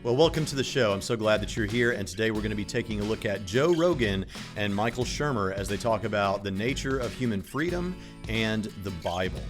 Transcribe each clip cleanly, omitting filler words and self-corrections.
Well, welcome to the show. I'm so glad that you're here. And today we're going to be taking a look at Joe Rogan and Michael Shermer as they talk about the nature of human freedom and the Bible.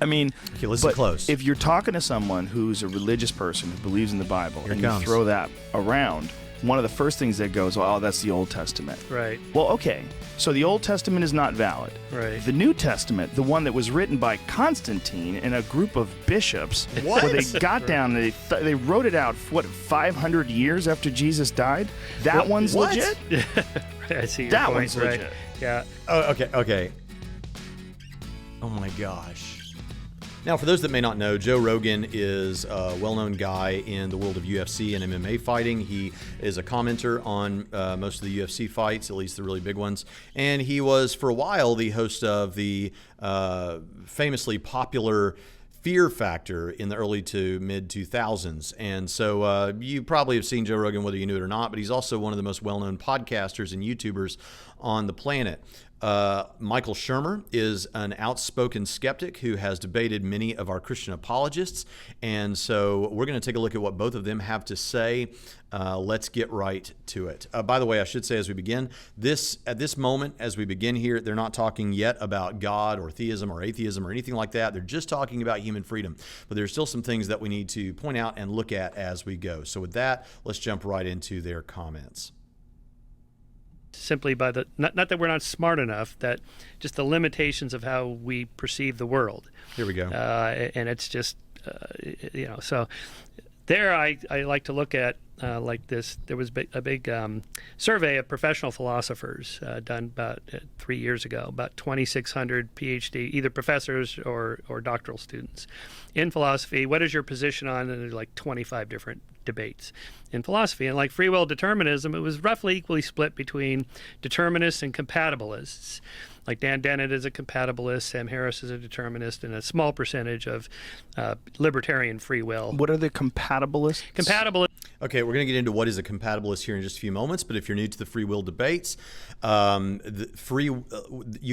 I mean, okay, listen close. If you're talking to someone who's a religious person who believes in the Bible, and you throw that around, one of the first things that goes, oh, that's the Old Testament. Right. Well, okay, so the Old Testament is not valid. Right. The New Testament, the one that was written by Constantine and a group of bishops, what? where they got down and they wrote it out, 500 years after Jesus died? That one's legit? I see your that point, one's legit. right? Yeah. Oh, okay. Oh my gosh. Now, for those that may not know, Joe Rogan is a well-known guy in the world of UFC and MMA fighting. He is a commentator on most of the UFC fights, at least the really big ones. And he was, for a while, the host of the famously popular Fear Factor in the early to mid-2000s. And so you probably have seen Joe Rogan, whether you knew it or not, but he's also one of the most well-known podcasters and YouTubers on the planet. Michael Shermer is an outspoken skeptic who has debated many of our Christian apologists. And so we're going to take a look at what both of them have to say. Let's get right to it. By the way, I should say as we begin, at this moment, as we begin here, they're not talking yet about God or theism or atheism or anything like that. They're just talking about human freedom. But there's still some things that we need to point out and look at as we go. So with that, let's jump right into their comments. Simply by the not that we're not smart enough, that just the limitations of how we perceive the world. Here we go. And it's just so there I like to look at like this. There was a big survey of professional philosophers done about 3 years ago, about 2,600 PhD, either professors or doctoral students in philosophy. What is your position on? And there's like 25 different debates in philosophy. And like free will determinism, it was roughly equally split between determinists and compatibilists. Like Dan Dennett is a compatibilist, Sam Harris is a determinist, and a small percentage of libertarian free will. What are the compatibilists? Okay, we're going to get into what is a compatibilist here in just a few moments, but if you're new to the free will debates, you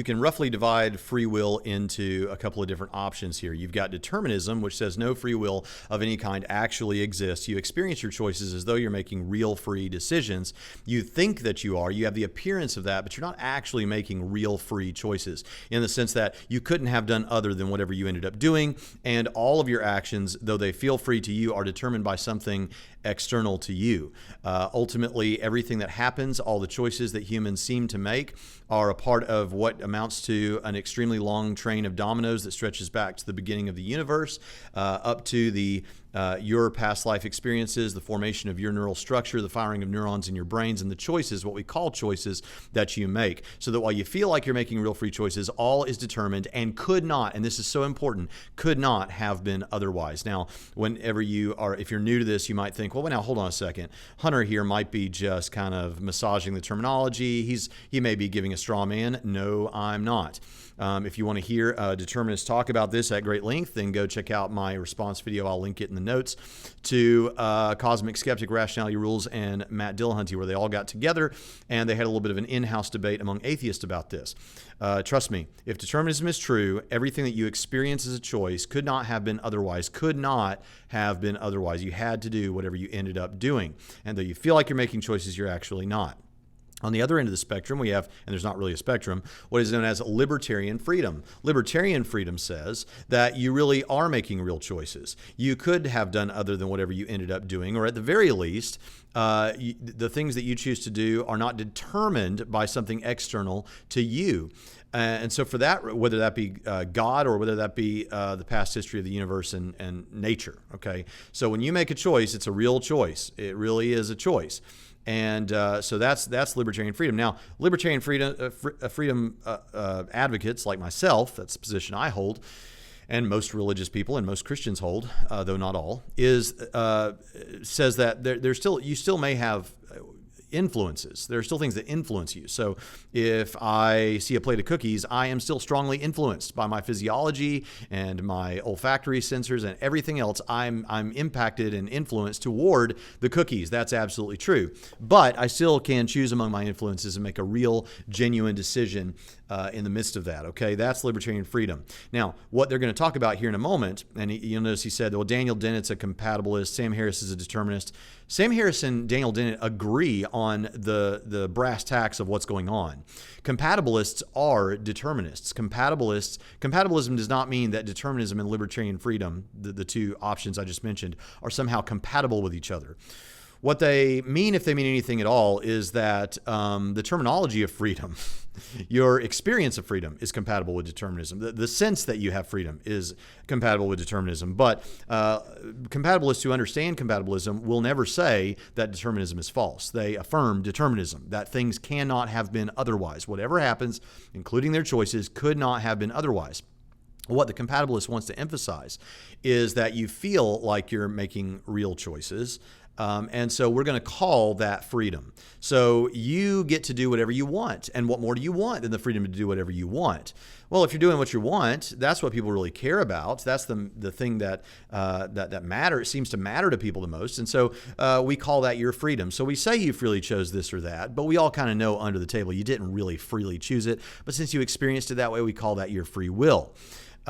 can roughly divide free will into a couple of different options here. You've got determinism, which says no free will of any kind actually exists. You experience your choices as though you're making real free decisions. You think that you are. You have the appearance of that, but you're not actually making real free choices in the sense that you couldn't have done other than whatever you ended up doing, and all of your actions, though they feel free to you, are determined by something external to you. Ultimately, everything that happens, all the choices that humans seem to make, are a part of what amounts to an extremely long train of dominoes that stretches back to the beginning of the universe, up to your past life experiences, the formation of your neural structure, the firing of neurons in your brains, and the choices, what we call choices, that you make. So that while you feel like you're making real free choices, all is determined and could not, and this is so important, could not have been otherwise. Now, whenever if you're new to this, you might think, well, now hold on a second. Hunter here might be just kind of massaging the terminology. He may be giving a straw man. No, I'm not. If you want to hear determinists talk about this at great length, then go check out my response video. I'll link it in the notes to Cosmic Skeptic, Rationality Rules, and Matt Dillahunty, where they all got together and they had a little bit of an in-house debate among atheists about this. Trust me, if determinism is true, everything that you experience as a choice could not have been otherwise, You had to do whatever you ended up doing. And though you feel like you're making choices, you're actually not. On the other end of the spectrum, we have, and there's not really a spectrum, what is known as libertarian freedom. Libertarian freedom says that you really are making real choices. You could have done other than whatever you ended up doing, or at the very least, the things that you choose to do are not determined by something external to you. And so for that, whether that be God or whether that be the past history of the universe and nature, okay? So when you make a choice, it's a real choice. It really is a choice. And so that's libertarian freedom. Now, libertarian freedom advocates like myself, that's the position I hold, and most religious people and most Christians hold, though not all, says that you still may have influences. There are still things that influence you. So if I see a plate of cookies, I am still strongly influenced by my physiology and my olfactory sensors and everything else. I'm impacted and influenced toward the cookies. That's absolutely true. But I still can choose among my influences and make a real, genuine decision in the midst of that. Okay, that's libertarian freedom. Now, what they're going to talk about here in a moment, and you'll notice he said, well, Daniel Dennett's a compatibilist, Sam Harris is a determinist. Sam Harris and Daniel Dennett agree on the brass tacks of what's going on. Compatibilists are determinists. Compatibilism does not mean that determinism and libertarian freedom, the two options I just mentioned, are somehow compatible with each other. What they mean, if they mean anything at all, is that the terminology of freedom, your experience of freedom, is compatible with determinism. The sense that you have freedom is compatible with determinism. But compatibilists who understand compatibilism will never say that determinism is false. They affirm determinism, that things cannot have been otherwise. Whatever happens, including their choices, could not have been otherwise. What the compatibilist wants to emphasize is that you feel like you're making real choices. And so we're going to call that freedom. So you get to do whatever you want. And what more do you want than the freedom to do whatever you want? Well, if you're doing what you want, that's what people really care about. That's the thing that matters, seems to matter to people the most. And so we call that your freedom. So we say you freely chose this or that, but we all kind of know under the table you didn't really freely choose it. But since you experienced it that way, we call that your free will.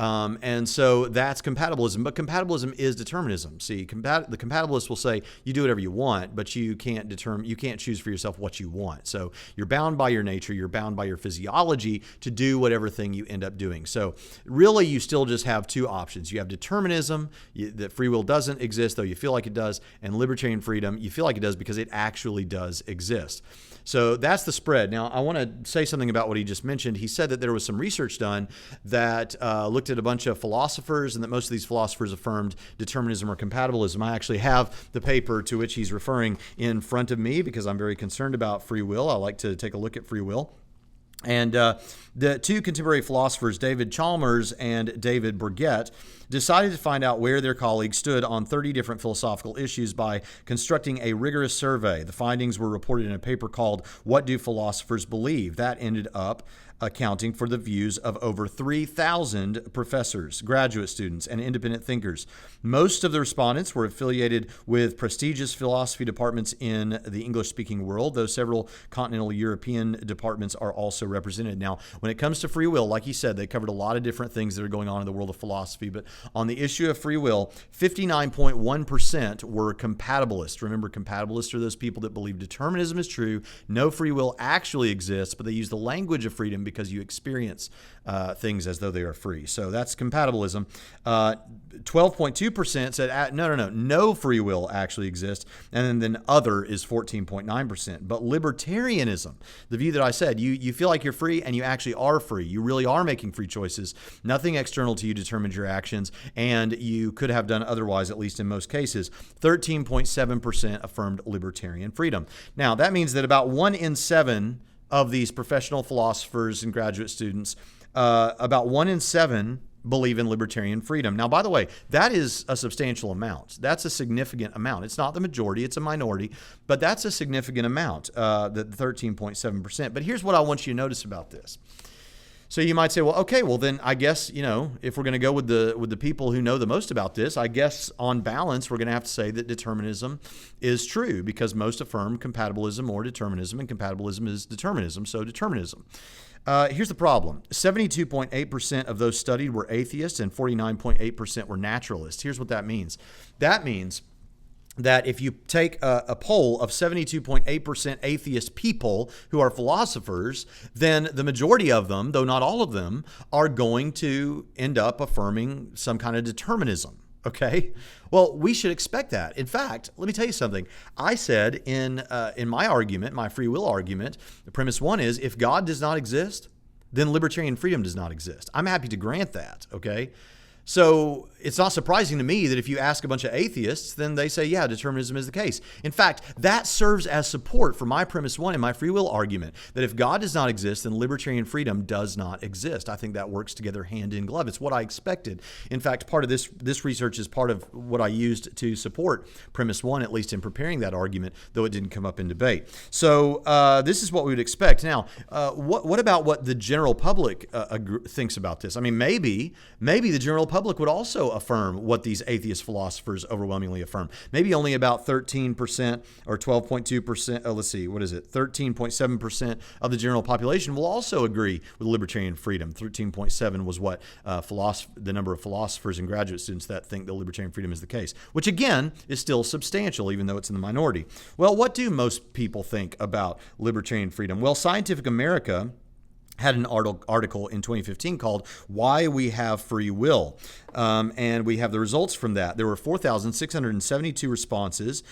And so that's compatibilism, but compatibilism is determinism. See, the compatibilists will say you do whatever you want, but you can't choose for yourself what you want. So you're bound by your nature, you're bound by your physiology to do whatever thing you end up doing. So really, you still just have two options. You have determinism, that free will doesn't exist, though you feel like it does, and libertarian freedom, you feel like it does because it actually does exist. So that's the spread. Now, I want to say something about what he just mentioned. He said that there was some research done that looked at a bunch of philosophers, and that most of these philosophers affirmed determinism or compatibilism. I actually have the paper to which he's referring in front of me because I'm very concerned about free will. I like to take a look at free will. And the two contemporary philosophers, David Chalmers and David Burgett, decided to find out where their colleagues stood on 30 different philosophical issues by constructing a rigorous survey. The findings were reported in a paper called What Do Philosophers Believe? That ended up accounting for the views of over 3,000 professors, graduate students, and independent thinkers. Most of the respondents were affiliated with prestigious philosophy departments in the English-speaking world, though several continental European departments are also represented. Now, when it comes to free will, like he said, they covered a lot of different things that are going on in the world of philosophy, but on the issue of free will, 59.1% were compatibilists. Remember, compatibilists are those people that believe determinism is true, no free will actually exists, but they use the language of freedom because you experience things as though they are free. So that's compatibilism. 12.2% said, no free will actually exists. And then other is 14.9%. But libertarianism, the view that I said, you feel like you're free and you actually are free. You really are making free choices. Nothing external to you determines your actions, and you could have done otherwise, at least in most cases. 13.7% affirmed libertarian freedom. Now, that means that about 1 in 7 of these professional philosophers and graduate students, about 1 in 7 believe in libertarian freedom. Now, by the way, that is a substantial amount. That's a significant amount. It's not the majority, it's a minority, but that's a significant amount, the 13.7%. But here's what I want you to notice about this. So you might say, well, okay, well then I guess, if we're going to go with the people who know the most about this, I guess on balance, we're going to have to say that determinism is true because most affirm compatibilism or determinism, and compatibilism is determinism, so determinism. Here's the problem. 72.8% of those studied were atheists and 49.8% were naturalists. Here's what that means. That means that if you take a poll of 72.8% atheist people who are philosophers, then the majority of them, though not all of them, are going to end up affirming some kind of determinism. Okay? Well, we should expect that. In fact, let me tell you something. I said in my argument, my free will argument, the premise one is if God does not exist, then libertarian freedom does not exist. I'm happy to grant that. Okay? So it's not surprising to me that if you ask a bunch of atheists, then they say, yeah, determinism is the case. In fact, that serves as support for my premise one and my free will argument, that if God does not exist, then libertarian freedom does not exist. I think that works together hand in glove. It's what I expected. In fact, part of this research is part of what I used to support premise one, at least in preparing that argument, though it didn't come up in debate. So this is what we would expect. Now, what about what the general public thinks about this? I mean, maybe the general public would also affirm what these atheist philosophers overwhelmingly affirm. Maybe only about 13% or 12.2%, let's see, what is it? 13.7% of the general population will also agree with libertarian freedom. 13.7 was what the number of philosophers and graduate students that think that libertarian freedom is the case, which again is still substantial, even though it's in the minority. Well, what do most people think about libertarian freedom? Well, Scientific America had an article in 2015 called Why We Have Free Will. And we have the results from that. There were 4,672 responses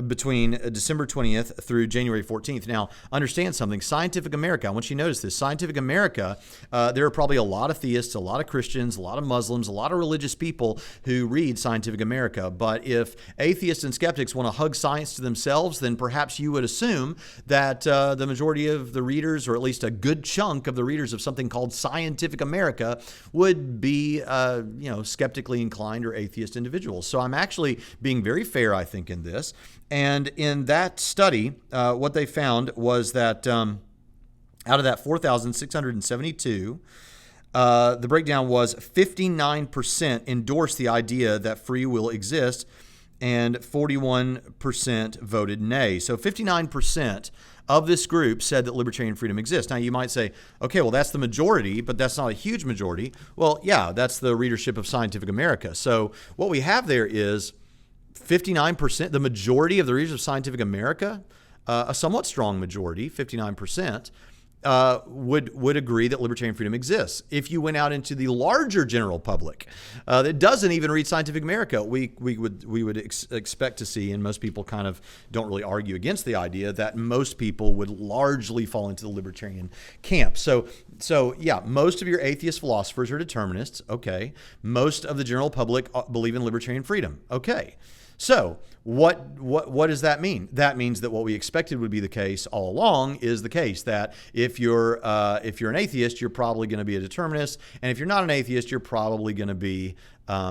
between December 20th through January 14th. Now, understand something. Scientific America, I want you to notice this. Scientific America, there are probably a lot of theists, a lot of Christians, a lot of Muslims, a lot of religious people who read Scientific America. But if atheists and skeptics want to hug science to themselves, then perhaps you would assume that the majority of the readers, or at least a good chunk of the readers of something called Scientific America, would be, skeptically inclined or atheist individuals. So I'm actually being very fair, I think, in this. And in that study, what they found was that out of that 4,672, the breakdown was 59% endorsed the idea that free will exists, and 41% voted nay. So 59% of this group said that libertarian freedom exists. Now, you might say, okay, well, that's the majority, but that's not a huge majority. Well, yeah, that's the readership of Scientific America. So what we have there is 59%, the majority of the readers of Scientific America, a somewhat strong majority, 59%, would agree that libertarian freedom exists. If you went out into the larger general public that doesn't even read Scientific America, we would expect to see, and most people kind of don't really argue against the idea, that most people would largely fall into the libertarian camp. So yeah, most of your atheist philosophers are determinists. Okay. Most of the general public believe in libertarian freedom. Okay. So what does that mean? That means that what we expected would be the case all along is the case, that if you're an atheist, you're probably going to be a determinist, and if you're not an atheist, you're probably going to be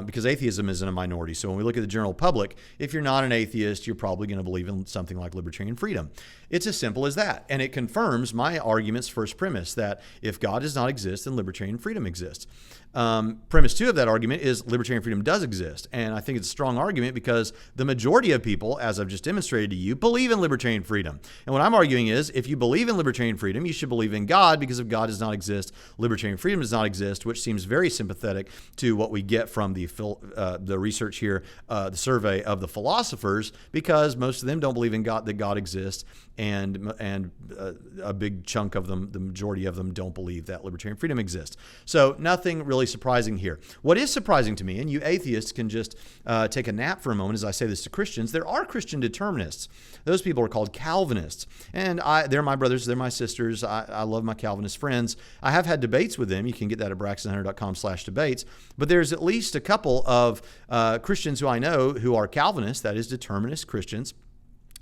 because atheism is in a minority. So when we look at the general public, if you're not an atheist, you're probably going to believe in something like libertarian freedom. It's as simple as that. And it confirms my argument's first premise, that if God does not exist, then libertarian freedom exists. Premise two of that argument is libertarian freedom does exist. And I think it's a strong argument because the majority of people, as I've just demonstrated to you, believe in libertarian freedom. And what I'm arguing is, if you believe in libertarian freedom, you should believe in God, because if God does not exist, libertarian freedom does not exist, which seems very sympathetic to what we get from the research here, the survey of the philosophers, because most of them don't believe in God, that God exists, and a big chunk of them, the majority of them, don't believe that libertarian freedom exists. So nothing really surprising here. What is surprising to me, and you atheists can just take a nap for a moment as I say this to Christians, there are Christian determinists. Those people are called Calvinists, and they're my brothers, they're my sisters. I love my Calvinist friends. I have had debates with them. You can get that at braxtonhunter.com/debates. But there's at least a couple of Christians who I know who are Calvinists, that is determinist Christians,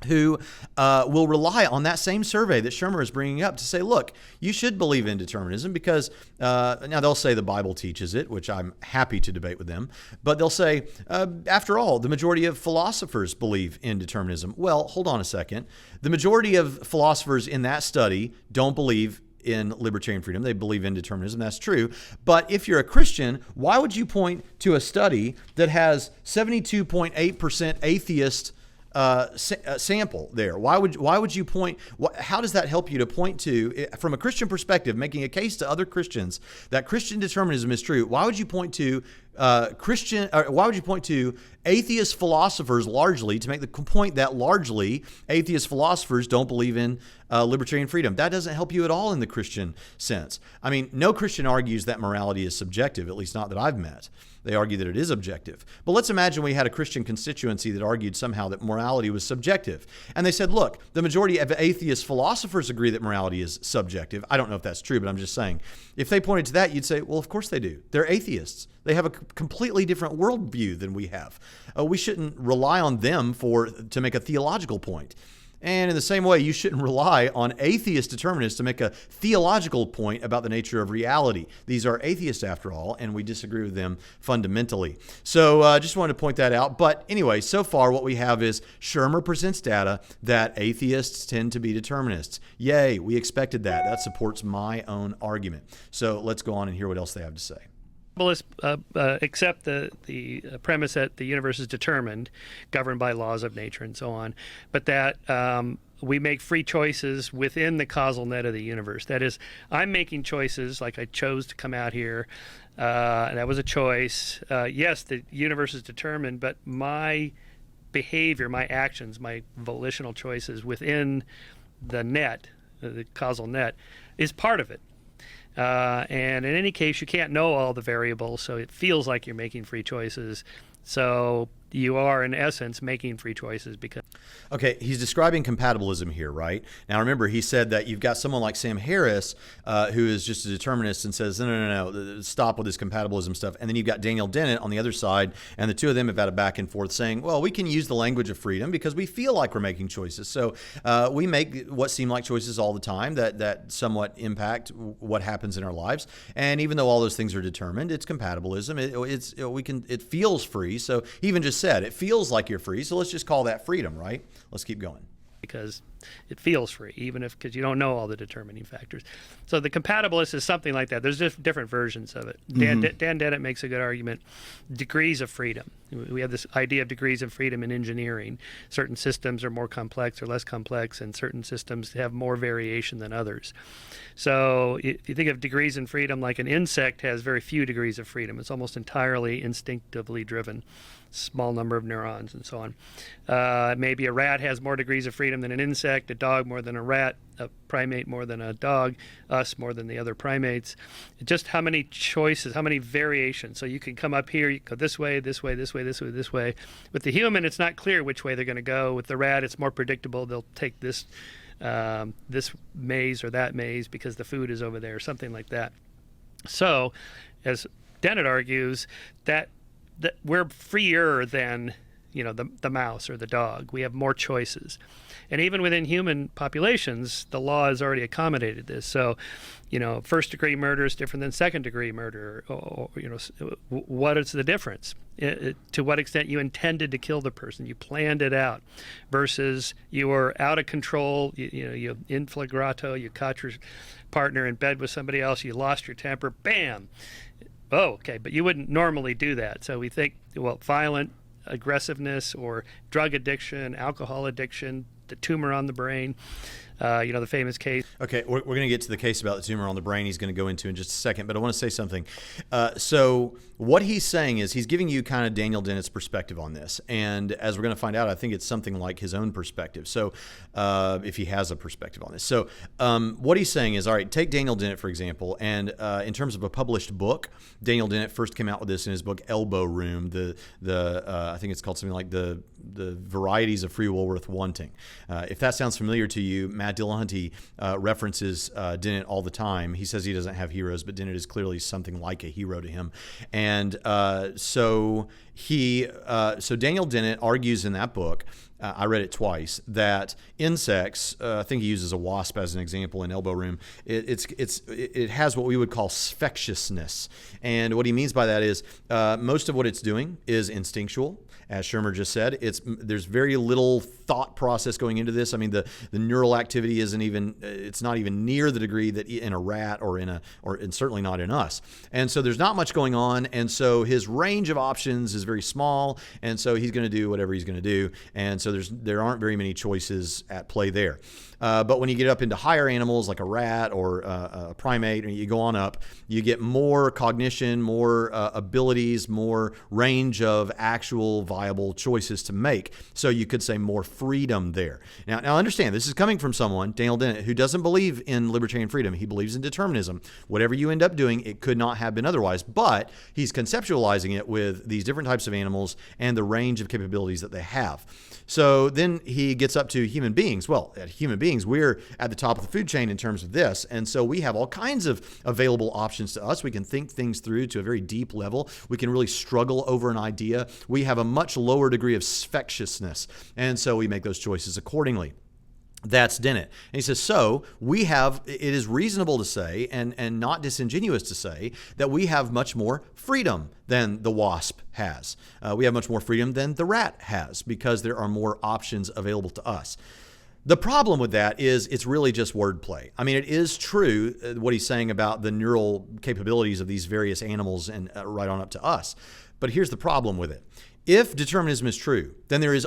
who will rely on that same survey that Shermer is bringing up to say, look, you should believe in determinism because, now they'll say the Bible teaches it, which I'm happy to debate with them, but they'll say, after all, the majority of philosophers believe in determinism. Well, hold on a second. The majority of philosophers in that study don't believe in libertarian freedom. They believe in determinism. That's true. But if you're a Christian, why would you point to a study that has 72.8% atheist sample there? Why would you point? How does that help you to point to, from a Christian perspective, making a case to other Christians that Christian determinism is true? Why would you point to why would you point to atheist philosophers largely to make the point that largely atheist philosophers don't believe in libertarian freedom? That doesn't help you at all in the Christian sense. I mean, no Christian argues that morality is subjective, at least not that I've met. They argue that it is objective. But let's imagine we had a Christian constituency that argued somehow that morality was subjective. And they said, look, the majority of atheist philosophers agree that morality is subjective. I don't know if that's true, but I'm just saying. If they pointed to that, you'd say, well, of course they do. They're atheists. They have a completely different worldview than we have. We shouldn't rely on them to make a theological point. And in the same way, you shouldn't rely on atheist determinists to make a theological point about the nature of reality. These are atheists after all, and we disagree with them fundamentally. So just wanted to point that out. But anyway, so far what we have is Shermer presents data that atheists tend to be determinists. Yay, we expected that. That supports my own argument. So let's go on and hear what else they have to say. Accept the premise that the universe is determined, governed by laws of nature and so on, but that we make free choices within the causal net of the universe. That is, I'm making choices, like I chose to come out here, and that was a choice. Yes, the universe is determined, but my behavior, my actions, my volitional choices within the net, the causal net, is part of it. And in any case, you can't know all the variables, so it feels like you're making free choices. So you are, in essence, making free choices because... Okay, he's describing compatibilism here, right? Now, remember, he said that you've got someone like Sam Harris, who is just a determinist and says, no, stop with this compatibilism stuff. And then you've got Daniel Dennett on the other side, and the two of them have had a back and forth saying, well, we can use the language of freedom because we feel like we're making choices. So we make what seem like choices all the time that somewhat impact what happens in our lives. And even though all those things are determined, it's compatibilism. It feels free. So he even just said, it feels like you're free. So let's just call that freedom, right? Let's keep going. Because it feels free, because you don't know all the determining factors. So the compatibilist is something like that. There's just different versions of it. Dan Dennett makes a good argument. Degrees of freedom. We have this idea of degrees of freedom in engineering. Certain systems are more complex or less complex, and certain systems have more variation than others. So if you think of degrees in freedom, like an insect has very few degrees of freedom. It's almost entirely instinctively driven. Small number of neurons and so on. Maybe a rat has more degrees of freedom than an insect, a dog more than a rat, a primate more than a dog, us more than the other primates. Just how many choices, how many variations. So you can come up here, you go this way, this way, this way, this way, this way. With the human, it's not clear which way they're going to go. With the rat, it's more predictable. They'll take this maze or that maze because the food is over there, something like that. So, as Dennett argues, that we're freer than the mouse or the dog. We have more choices, and even within human populations, the law has already accommodated this. So, first degree murder is different than second degree murder. What is the difference? To what extent you intended to kill the person, you planned it out, versus you were out of control. You in flagrato, you caught your partner in bed with somebody else, you lost your temper, bam. Oh, okay, but you wouldn't normally do that. So we think, violent aggressiveness or drug addiction, alcohol addiction, the tumor on the brain, the famous case. Okay, we're going to get to the case about the tumor on the brain he's going to go into in just a second, but I want to say something. So what he's saying is he's giving you kind of Daniel Dennett's perspective on this. And as we're going to find out, I think it's something like his own perspective. So if he has a perspective on this. So what he's saying is, all right, take Daniel Dennett, for example. And in terms of a published book, Daniel Dennett first came out with this in his book, Elbow Room. I think it's called something like the Varieties of Free Will Worth Wanting. If that sounds familiar to you, Matt Dillahunty references Dennett all the time. He says he doesn't have heroes, but Dennett is clearly something like a hero to him. And so Daniel Dennett argues in that book, I read it twice, that insects, I think he uses a wasp as an example in Elbow Room, it has what we would call spectiousness. And what he means by that is most of what it's doing is instinctual. As Shermer just said, there's very little thought process going into this. I mean, the neural activity it's not even near the degree that in a rat and certainly not in us. And so there's not much going on. And so his range of options is very small. And so he's going to do whatever he's going to do. And so there aren't very many choices at play there. But when you get up into higher animals like a rat or a primate, and you go on up, you get more cognition, more abilities, more range of actual viable choices to make. So you could say more freedom there. Now understand, this is coming from someone, Daniel Dennett, who doesn't believe in libertarian freedom. He believes in determinism. Whatever you end up doing, it could not have been otherwise. But he's conceptualizing it with these different types of animals and the range of capabilities that they have. So then he gets up to human beings. Well, at human beings, we're at the top of the food chain in terms of this. And so we have all kinds of available options to us. We can think things through to a very deep level. We can really struggle over an idea. We have a much lower degree of speciousness. And so we make those choices accordingly. That's Dennett. And he says, so it is reasonable to say and not disingenuous to say that we have much more freedom than the wasp has. We have much more freedom than the rat has because there are more options available to us. The problem with that is it's really just wordplay. I mean, it is true what he's saying about the neural capabilities of these various animals and right on up to us. But here's the problem with it. If determinism is true, then here's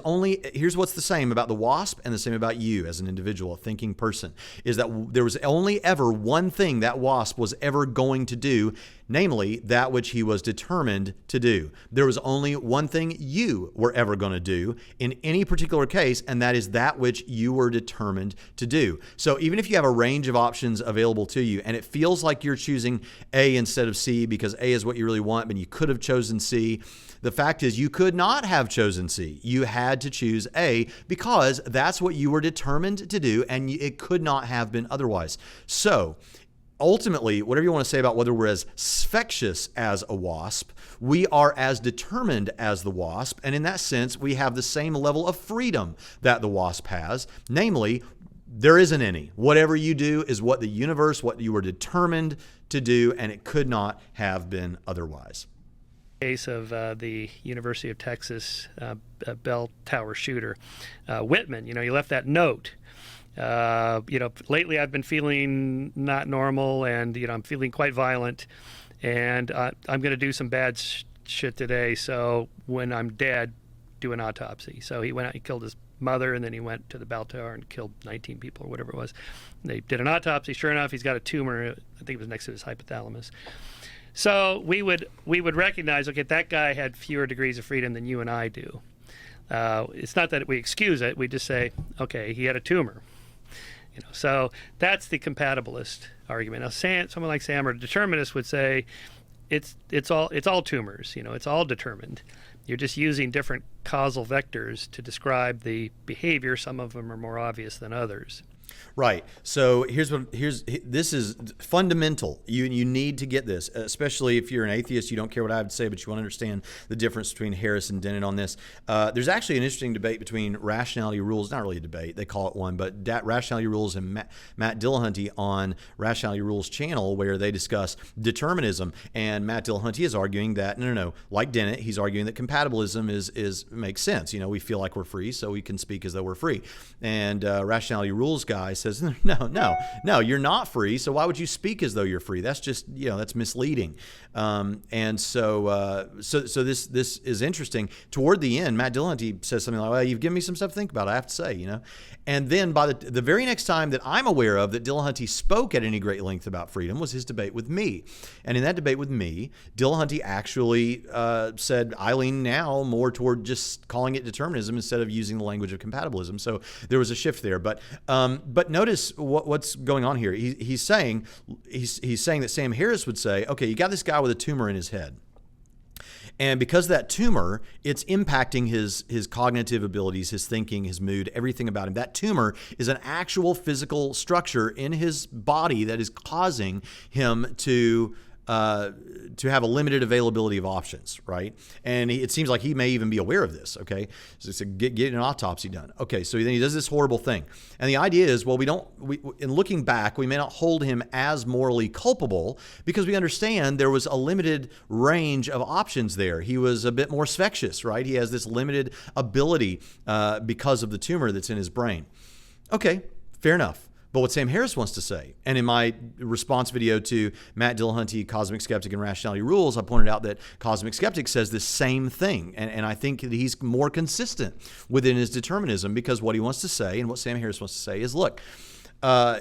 what's the same about the wasp and the same about you as an individual, a thinking person, is that there was only ever one thing that wasp was ever going to do, namely that which he was determined to do. There was only one thing you were ever going to do in any particular case, and that is that which you were determined to do. So even if you have a range of options available to you, and it feels like you're choosing A instead of C because A is what you really want, but you could have chosen C, the fact is you could not have chosen C. You had to choose A because that's what you were determined to do, and it could not have been otherwise. So ultimately, whatever you want to say about whether we're as spectious as a wasp, we are as determined as the wasp, and in that sense, we have the same level of freedom that the wasp has, namely, there isn't any. Whatever you do is what you were determined to do, and it could not have been otherwise. Case of the University of Texas bell tower shooter, Whitman. He left that note. Lately I've been feeling not normal, and I'm feeling quite violent, and I'm going to do some bad shit today. So when I'm dead, do an autopsy. So he went out, he killed his mother, and then he went to the bell tower and killed 19 people or whatever it was. They did an autopsy. Sure enough, he's got a tumor. I think it was next to his hypothalamus. So we would recognize, okay, that guy had fewer degrees of freedom than you and I do. It's not that we excuse it. We just say, okay, he had a tumor. So that's the compatibilist argument. Now, someone like Sam or a determinist would say, it's all tumors. It's all determined. You're just using different causal vectors to describe the behavior. Some of them are more obvious than others. Right. So this is fundamental. You need to get this, especially if you're an atheist. You don't care what I have to say, but you want to understand the difference between Harris and Dennett on this. There's actually an interesting debate between Rationality Rules, not really a debate, they call it one, but Rationality Rules and Matt Dillahunty on Rationality Rules channel, where they discuss determinism. And Matt Dillahunty is arguing that, no, like Dennett, he's arguing that compatibilism makes sense. We feel like we're free, so we can speak as though we're free. And Rationality Rules guy says, no, you're not free. So why would you speak as though you're free? That's just, that's misleading. And so this is interesting. Toward the end, Matt Dillahunty says something like, well, you've given me some stuff to think about, I have to say, And then by the very next time that I'm aware of that Dillahunty spoke at any great length about freedom was his debate with me. And in that debate with me, Dillahunty actually said, I lean now more toward just calling it determinism instead of using the language of compatibilism. So there was a shift there. But notice what's going on here. He's saying that Sam Harris would say, okay, you got this guy with a tumor in his head. And because of that tumor, it's impacting his cognitive abilities, his thinking, his mood, everything about him. That tumor is an actual physical structure in his body that is causing him to have a limited availability of options, right? And it seems like he may even be aware of this, okay? So get an autopsy done. Okay, so then he does this horrible thing. And the idea is, well, in looking back, we may not hold him as morally culpable because we understand there was a limited range of options there. He was a bit more spectious, right? He has this limited ability because of the tumor that's in his brain. Okay, fair enough. But what Sam Harris wants to say, and in my response video to Matt Dillahunty, Cosmic Skeptic, and Rationality Rules, I pointed out that Cosmic Skeptic says the same thing. And I think that he's more consistent within his determinism because what he wants to say and what Sam Harris wants to say is, look,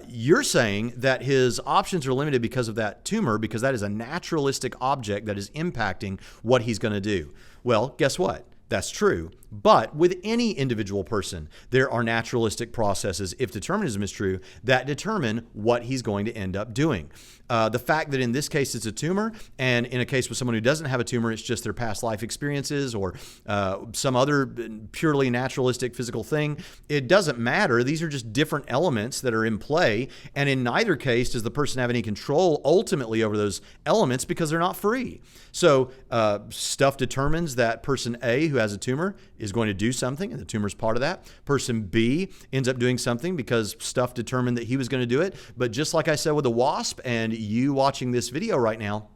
you're saying that his options are limited because of that tumor, because that is a naturalistic object that is impacting what he's going to do. Well, guess what? That's true. But with any individual person, there are naturalistic processes, if determinism is true, that determine what he's going to end up doing. The fact that in this case it's a tumor, and in a case with someone who doesn't have a tumor, it's just their past life experiences or some other purely naturalistic physical thing, it doesn't matter. These are just different elements that are in play, and in neither case does the person have any control ultimately over those elements because they're not free. So stuff determines that person A, who has a tumor, is going to do something, and the tumor is part of that. Person B ends up doing something because stuff determined that he was going to do it. But just like I said with the wasp, and you watching this video right now,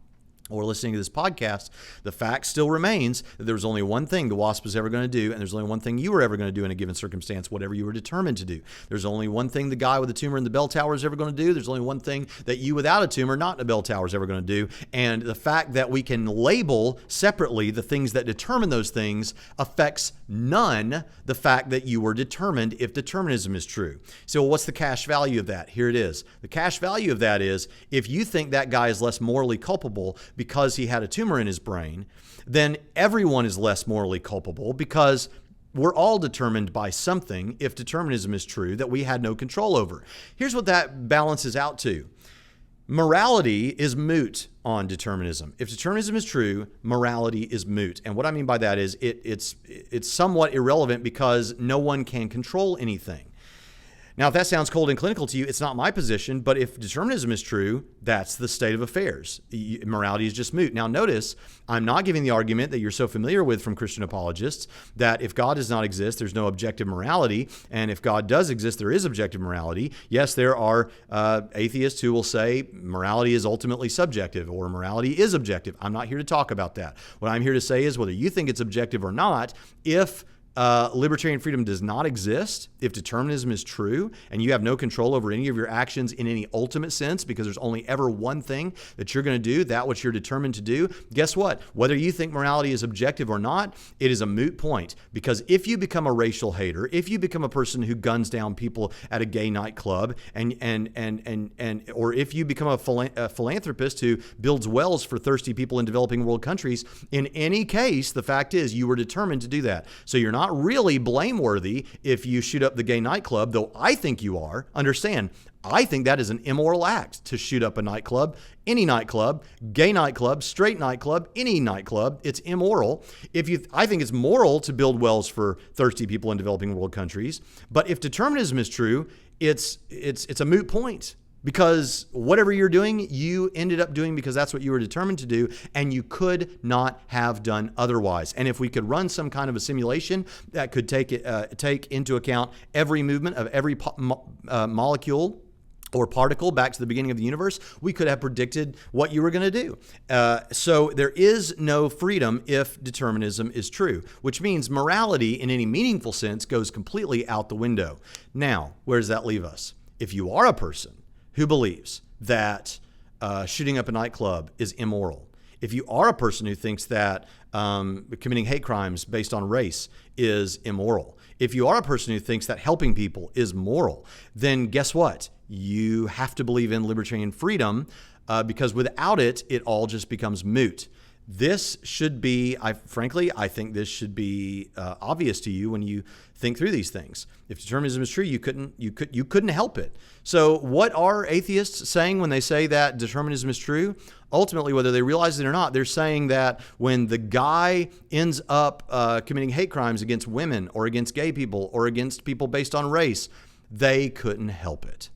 or listening to this podcast, the fact still remains that there was only one thing the wasp was ever going to do, and there's only one thing you were ever going to do in a given circumstance, whatever you were determined to do. There's only one thing the guy with the tumor in the bell tower is ever going to do. There's only one thing that you without a tumor, not in a bell tower, is ever going to do. And the fact that we can label separately the things that determine those things affects none the fact that you were determined if determinism is true. So what's the cash value of that? Here it is. The cash value of that is if you think that guy is less morally culpable because he had a tumor in his brain, then everyone is less morally culpable because we're all determined by something, if determinism is true, that we had no control over. Here's what that balances out to. Morality is moot on determinism. If determinism is true, morality is moot. And what I mean by that is it's somewhat irrelevant because no one can control anything. Now, if that sounds cold and clinical to you, it's not my position, but if determinism is true, that's the state of affairs. Morality is just moot. Now, notice, I'm not giving the argument that you're so familiar with from Christian apologists that if God does not exist, there's no objective morality, and if God does exist, there is objective morality. Yes, there are atheists who will say morality is ultimately subjective or morality is objective. I'm not here to talk about that. What I'm here to say is whether you think it's objective or not, if libertarian freedom does not exist, if determinism is true, and you have no control over any of your actions in any ultimate sense because there's only ever one thing that you're going to do, that which you're determined to do, guess what? Whether you think morality is objective or not, it is a moot point. Because if you become a racial hater, if you become a person who guns down people at a gay nightclub, or if you become a philanthropist who builds wells for thirsty people in developing world countries, in any case, the fact is you were determined to do that. So you're not really blameworthy if you shoot up the gay nightclub, though I think you are. Understand, I think that is an immoral act to shoot up a nightclub, any nightclub, gay nightclub, straight nightclub, any nightclub. It's immoral. I think it's moral to build wells for thirsty people in developing world countries. But if determinism is true, it's a moot point. Because whatever you're doing, you ended up doing because that's what you were determined to do, and you could not have done otherwise. And if we could run some kind of a simulation that could take into account every movement of every molecule or particle back to the beginning of the universe, we could have predicted what you were going to do. So there is no freedom if determinism is true, which means morality in any meaningful sense goes completely out the window. Now, where does that leave us? If you are a person who believes that shooting up a nightclub is immoral, if you are a person who thinks that committing hate crimes based on race is immoral, if you are a person who thinks that helping people is moral, then guess what? You have to believe in libertarian freedom because without it, it all just becomes moot. This should be, I think this should be obvious to you when you think through these things. If determinism is true, you couldn't help it. So what are atheists saying when they say that determinism is true? Ultimately, whether they realize it or not, they're saying that when the guy ends up committing hate crimes against women or against gay people or against people based on race, they couldn't help it.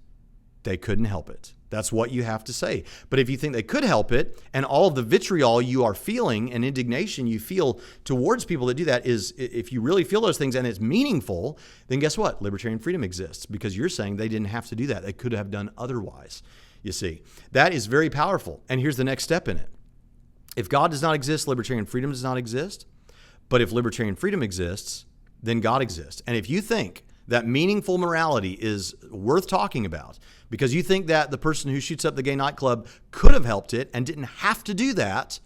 They couldn't help it. That's what you have to say. But if you think they could help it, and all of the vitriol you are feeling and indignation you feel towards people that do that is, if you really feel those things and it's meaningful, then guess what? Libertarian freedom exists because you're saying they didn't have to do that. They could have done otherwise. You see, that is very powerful. And here's the next step in it. If God does not exist, libertarian freedom does not exist. But if libertarian freedom exists, then God exists. And if you think that meaningful morality is worth talking about because you think that the person who shoots up the gay nightclub could have helped it and didn't have to do that,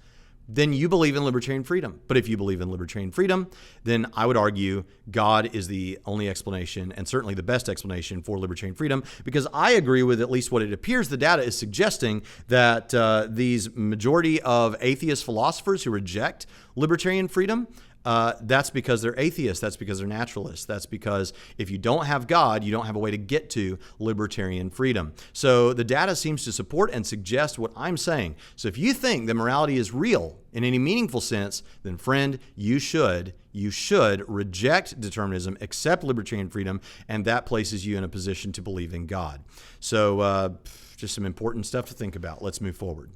then you believe in libertarian freedom. But if you believe in libertarian freedom, then I would argue God is the only explanation and certainly the best explanation for libertarian freedom, because I agree with at least what it appears the data is suggesting, that these majority of atheist philosophers who reject libertarian freedom That's because they're atheists. That's because they're naturalists. That's because if you don't have God, you don't have a way to get to libertarian freedom. So the data seems to support and suggest what I'm saying. So if you think that morality is real in any meaningful sense, then friend, you should reject determinism, accept libertarian freedom, and that places you in a position to believe in God. So just some important stuff to think about. Let's move forward.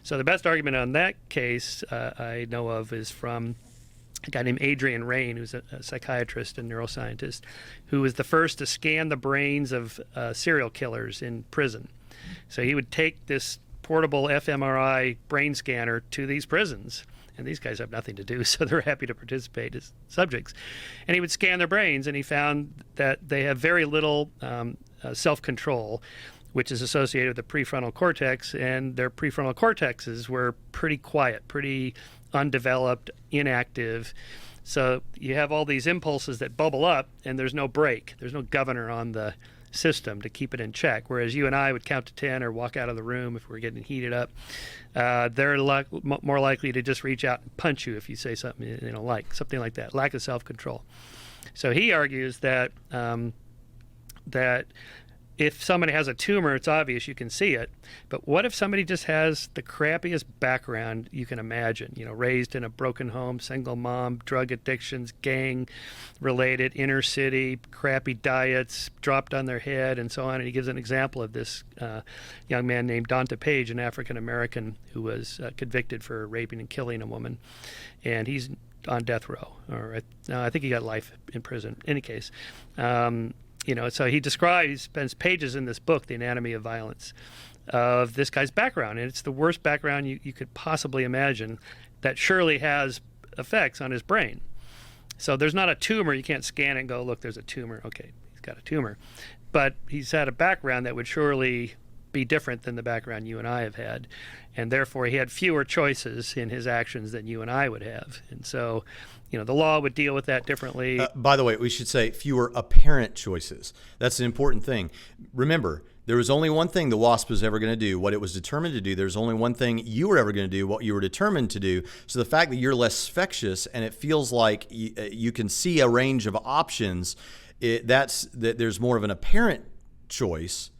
So the best argument on that case I know of is from a guy named Adrian Raine, who's a psychiatrist and neuroscientist, who was the first to scan the brains of serial killers in prison. So he would take this portable fMRI brain scanner to these prisons, and these guys have nothing to do, so they're happy to participate as subjects. And he would scan their brains, and he found that they have very little self-control, which is associated with the prefrontal cortex, and their prefrontal cortexes were pretty quiet, pretty undeveloped, inactive. So you have all these impulses that bubble up, and there's no brake. There's no governor on the system to keep it in check. Whereas you and I would count to 10 or walk out of the room if we're getting heated up. They're more likely to just reach out and punch you if you say something you don't like, something like that. Lack of self-control. So he argues that that if somebody has a tumor, it's obvious, you can see it. But what if somebody just has the crappiest background you can imagine? You know, raised in a broken home, single mom, drug addictions, gang-related, inner city, crappy diets, dropped on their head, and so on. And he gives an example of this young man named Donta Page, an African-American who was convicted for raping and killing a woman. And he's on death row. Or I think he got life in prison. In any case. So he spends pages in this book, The Anatomy of Violence, of this guy's background. And it's the worst background you could possibly imagine that surely has effects on his brain. So there's not a tumor. You can't scan it and go, look, there's a tumor. Okay, he's got a tumor. But he's had a background that would surely be different than the background you and I have had. And therefore, he had fewer choices in his actions than you and I would have. And so, the law would deal with that differently. By the way, we should say fewer apparent choices. That's an important thing. Remember, there was only one thing the WASP was ever going to do, what it was determined to do. There's only one thing you were ever going to do, what you were determined to do. So the fact that you're less infectious and it feels like you can see a range of options, there's more of an apparent choice,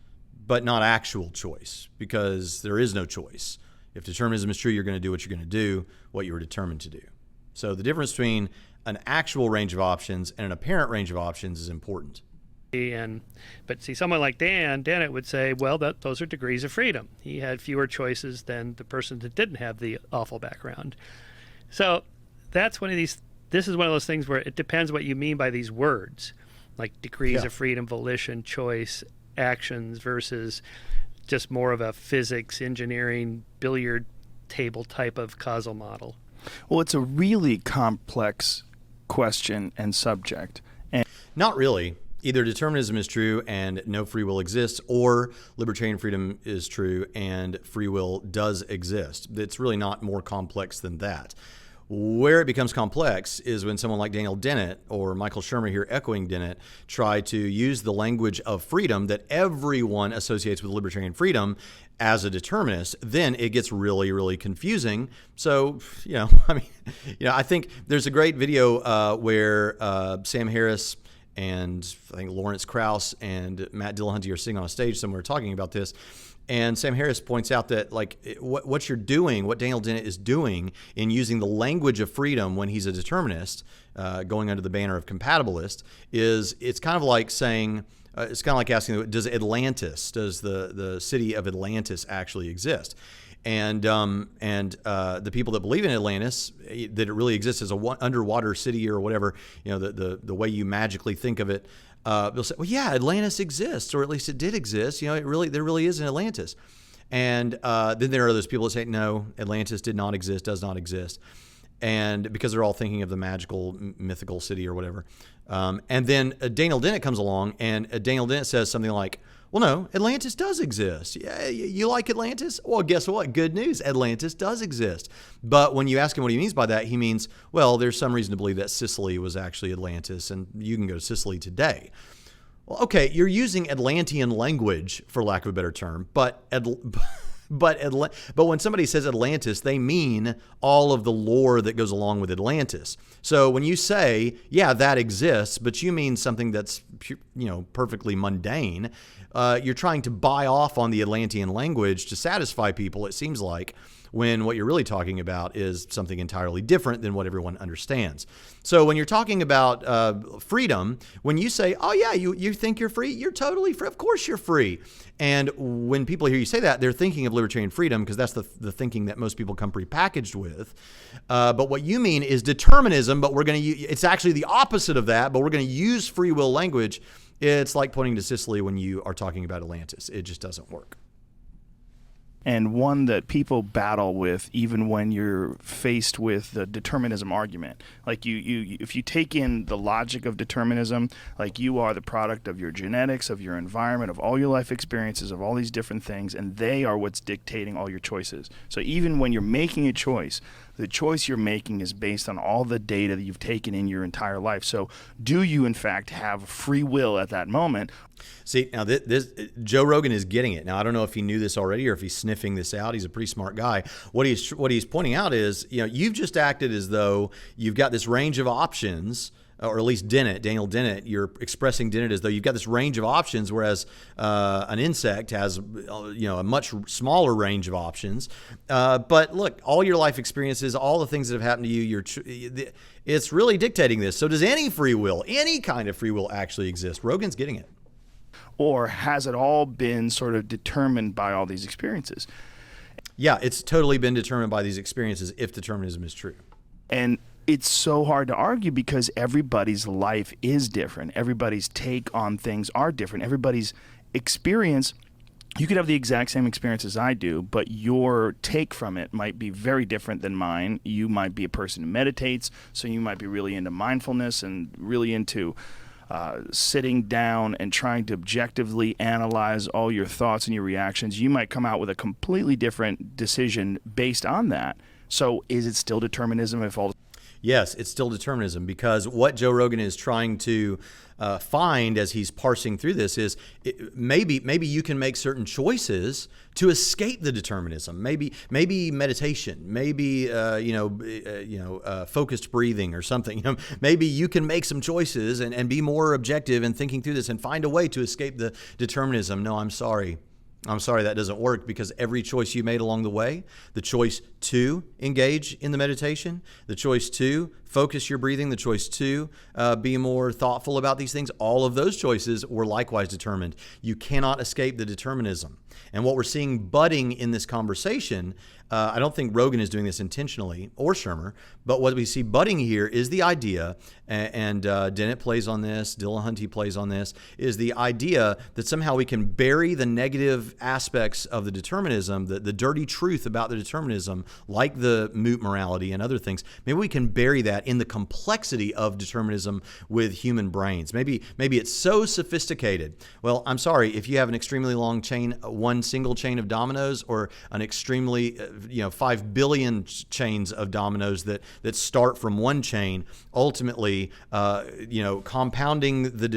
but not actual choice, because there is no choice. If determinism is true, you're going to do what you're going to do, what you were determined to do. So the difference between an actual range of options and an apparent range of options is important. But see, someone like Dan Dennett would say, well, those are degrees of freedom. He had fewer choices than the person that didn't have the awful background. So that's this is one of those things where it depends what you mean by these words, like degrees of freedom, volition, choice, actions, versus just more of a physics, engineering, billiard table type of causal model. Well, it's a really complex question and subject. And not really. Either determinism is true and no free will exists, or libertarian freedom is true and free will does exist. It's really not more complex than that. Where it becomes complex is when someone like Daniel Dennett or Michael Shermer here echoing Dennett try to use the language of freedom that everyone associates with libertarian freedom as a determinist. Then it gets really, really confusing. So, I think there's a great video where Sam Harris and I think Lawrence Krauss and Matt Dillahunty are sitting on a stage somewhere talking about this. And Sam Harris points out that what you're doing, what Daniel Dennett is doing in using the language of freedom when he's a determinist, going under the banner of compatibilist, it's kind of like saying, it's kind of like asking, does the city of Atlantis actually exist? And the people that believe in Atlantis, that it really exists as a underwater city or whatever, the way you magically think of it, they'll say, well, yeah, Atlantis exists, or at least it did exist. There really is an Atlantis. And then there are those people that say, no, Atlantis did not exist, does not exist. And because they're all thinking of the magical, mythical city or whatever. And then Daniel Dennett comes along, and Daniel Dennett says something like, well, no, Atlantis does exist. Yeah, you like Atlantis? Well, guess what? Good news. Atlantis does exist. But when you ask him what he means by that, he means, well, there's some reason to believe that Sicily was actually Atlantis, and you can go to Sicily today. Well, okay, you're using Atlantean language, for lack of a better term, but But when somebody says Atlantis, they mean all of the lore that goes along with Atlantis. So when you say, yeah, that exists, but you mean something that's perfectly mundane, you're trying to buy off on the Atlantean language to satisfy people, it seems like, when what you're really talking about is something entirely different than what everyone understands. So when you're talking about freedom, when you say, oh yeah, you think you're free, you're totally free. Of course you're free. And when people hear you say that, they're thinking of libertarian freedom because that's the thinking that most people come prepackaged with. But what you mean is determinism, but it's actually the opposite of that, but we're going to use free will language. It's like pointing to Sicily when you are talking about Atlantis. It just doesn't work. And one that people battle with even when you're faced with the determinism argument. Like if you take in the logic of determinism, like you are the product of your genetics, of your environment, of all your life experiences, of all these different things, and they are what's dictating all your choices. So even when you're making a choice, the choice you're making is based on all the data that you've taken in your entire life. So do you, in fact, have free will at that moment? See, now this Joe Rogan is getting it. Now, I don't know if he knew this already or if he's sniffing this out. He's a pretty smart guy. What he's pointing out is, you've just acted as though you've got this range of options, or at least Dennett, you're expressing Dennett as though you've got this range of options, whereas an insect has, a much smaller range of options. But look, all your life experiences, all the things that have happened to you, it's really dictating this. So does any kind of free will actually exist? Rogan's getting it. Or has it all been sort of determined by all these experiences? Yeah, it's totally been determined by these experiences if determinism is true. And it's so hard to argue because everybody's life is different. Everybody's take on things are different. Everybody's experience, you could have the exact same experience as I do, but your take from it might be very different than mine. You might be a person who meditates, so you might be really into mindfulness and really into sitting down and trying to objectively analyze all your thoughts and your reactions. You might come out with a completely different decision based on that. So is it still determinism if all... Yes, it's still determinism, because what Joe Rogan is trying to find as he's parsing through this is maybe you can make certain choices to escape the determinism. Maybe meditation, maybe focused breathing or something. Maybe you can make some choices and be more objective in thinking through this and find a way to escape the determinism. No, I'm sorry, that doesn't work, because every choice you made along the way, the choice to engage in the meditation, the choice to focus your breathing, the choice to be more thoughtful about these things, all of those choices were likewise determined. You cannot escape the determinism. And what we're seeing budding in this conversation, I don't think Rogan is doing this intentionally, or Shermer, but what we see budding here is the idea, and Dennett plays on this, Dillahunty plays on this, is the idea that somehow we can bury the negative aspects of the determinism, the dirty truth about the determinism, like the moot morality and other things. Maybe we can bury that in the complexity of determinism with human brains. Maybe it's so sophisticated. Well, I'm sorry, if you have an extremely long chain, one single chain of dominoes, or an extremely 5 billion chains of dominoes that start from one chain, ultimately, compounding the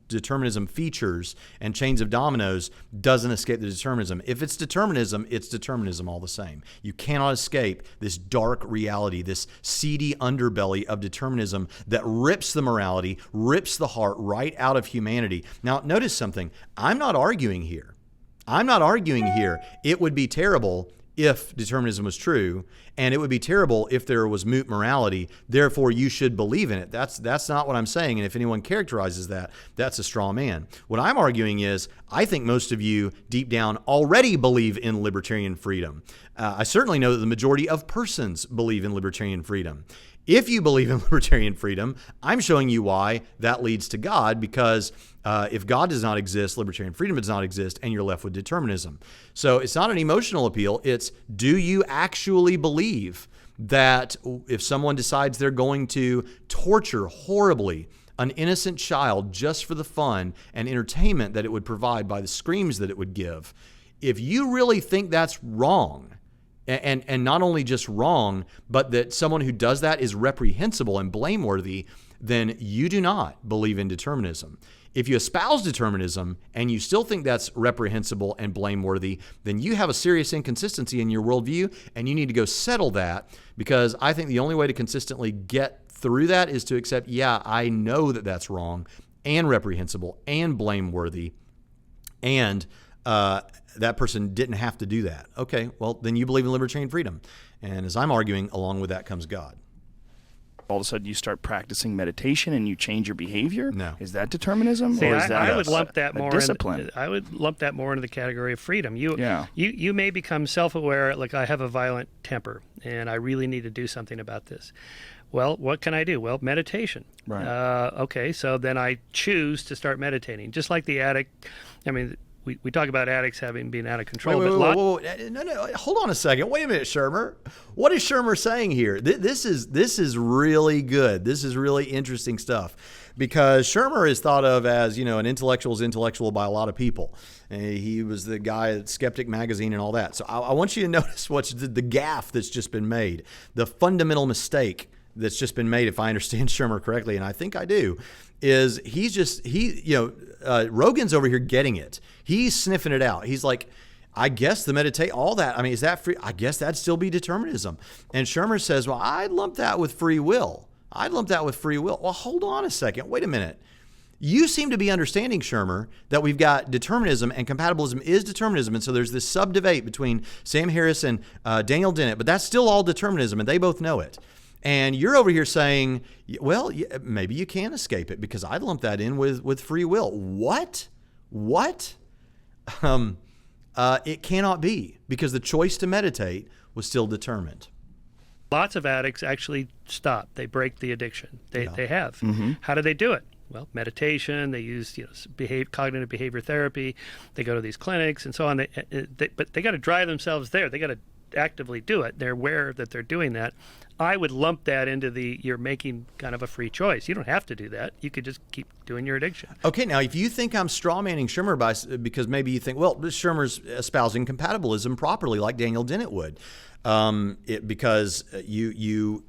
determinism features and chains of dominoes doesn't escape the determinism. If it's determinism all the same. You cannot escape this dark reality, this seedy underbelly of determinism that rips the morality, rips the heart right out of humanity. Now, notice something. I'm not arguing here. It would be terrible if determinism was true, and it would be terrible if there was moot morality, therefore you should believe in it. That's not what I'm saying, and if anyone characterizes that, that's a straw man. What I'm arguing is, I think most of you deep down already believe in libertarian freedom. I certainly know that the majority of persons believe in libertarian freedom. If you believe in libertarian freedom, I'm showing you why that leads to God, because if God does not exist, libertarian freedom does not exist, and you're left with determinism. So it's not an emotional appeal. It's, do you actually believe that if someone decides they're going to torture horribly an innocent child just for the fun and entertainment that it would provide by the screams that it would give, if you really think that's wrong, and not only just wrong, but that someone who does that is reprehensible and blameworthy, then you do not believe in determinism. If you espouse determinism and you still think that's reprehensible and blameworthy, then you have a serious inconsistency in your worldview, and you need to go settle that, because I think the only way to consistently get through that is to accept, yeah, I know that that's wrong and reprehensible and blameworthy, and that person didn't have to do that. Okay, well, then you believe in libertarian freedom. And as I'm arguing, along with that comes God. All of a sudden you start practicing meditation and you change your behavior? No. Is that determinism? See, or is that I would lump that more discipline? I would lump that more into the category of freedom. You may become self-aware, like I have a violent temper and I really need to do something about this. Well, what can I do? Well, meditation. Right. Okay, so then I choose to start meditating. Just like the addict, I mean, we talk about addicts being out of control. Wait. No, hold on a second. Wait a minute, Shermer. What is Shermer saying here? This is really good. This is really interesting stuff, because Shermer is thought of as, an intellectual is intellectual by a lot of people. He was the guy at Skeptic magazine and all that. So I want you to notice what's the gaffe that's just been made, the fundamental mistake that's just been made, if I understand Shermer correctly, and I think I do, is Rogan's over here getting it. He's sniffing it out. He's like, I guess all that, I mean, is that free? I guess that'd still be determinism. And Shermer says, well, I'd lump that with free will. Well, hold on a second. Wait a minute. You seem to be understanding, Shermer, that we've got determinism and compatibilism is determinism. And so there's this sub-debate between Sam Harris and Daniel Dennett, but that's still all determinism, and they both know it. And you're over here saying, well, maybe you can escape it, because I'd lump that in with free will. What? It cannot be, because the choice to meditate was still determined. Lots of addicts actually stop. They break the addiction. They have. Mm-hmm. How do they do it? Well, meditation. They use cognitive behavior therapy. They go to these clinics and so on. But they got to drive themselves there. They got to actively do it. They're aware that they're doing that. I would lump that into you're making kind of a free choice. You don't have to do that. You could just keep doing your addiction. Okay, now if you think I'm strawmanning Shermer because maybe you think, well, Shermer's espousing compatibilism properly like Daniel Dennett would, because you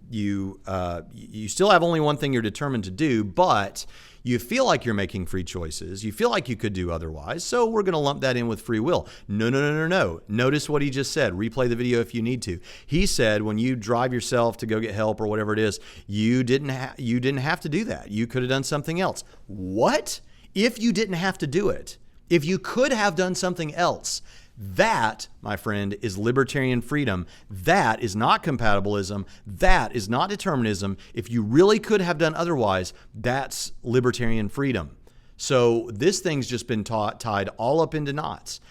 still have only one thing you're determined to do, but you feel like you're making free choices. You feel like you could do otherwise. So we're going to lump that in with free will. No. Notice what he just said. Replay the video if you need to. He said when you drive yourself to go get help or whatever it is, you didn't have to do that. You could have done something else. What? If you didn't have to do it, if you could have done something else, that, my friend, is libertarian freedom. That is not compatibilism. That is not determinism. If you really could have done otherwise, that's libertarian freedom. So this thing's just been tied all up into knots.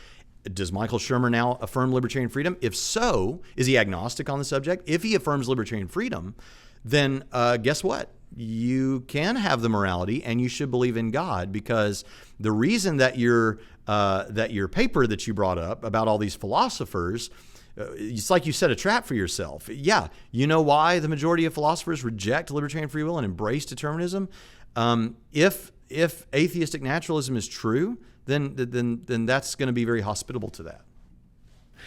Does Michael Shermer now affirm libertarian freedom? If so, is he agnostic on the subject? If he affirms libertarian freedom, then guess what? You can have the morality and you should believe in God, because the reason that your paper that you brought up about all these philosophers, it's like you set a trap for yourself. Yeah, you know why the majority of philosophers reject libertarian free will and embrace determinism? If atheistic naturalism is true, then that's going to be very hospitable to that.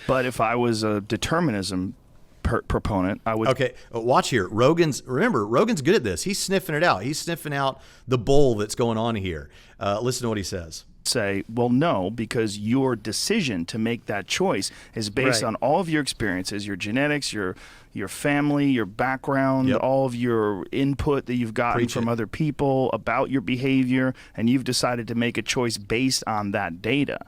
But if I was a determinism proponent, I would. Okay, watch here. Rogan's good at this. He's sniffing it out. He's sniffing out the bull that's going on here. Listen to what he says. Say, well, no, because your decision to make that choice is based on all of your experiences, your genetics, your family, your background, all of your input that you've gotten from other people about your behavior, and you've decided to make a choice based on that data.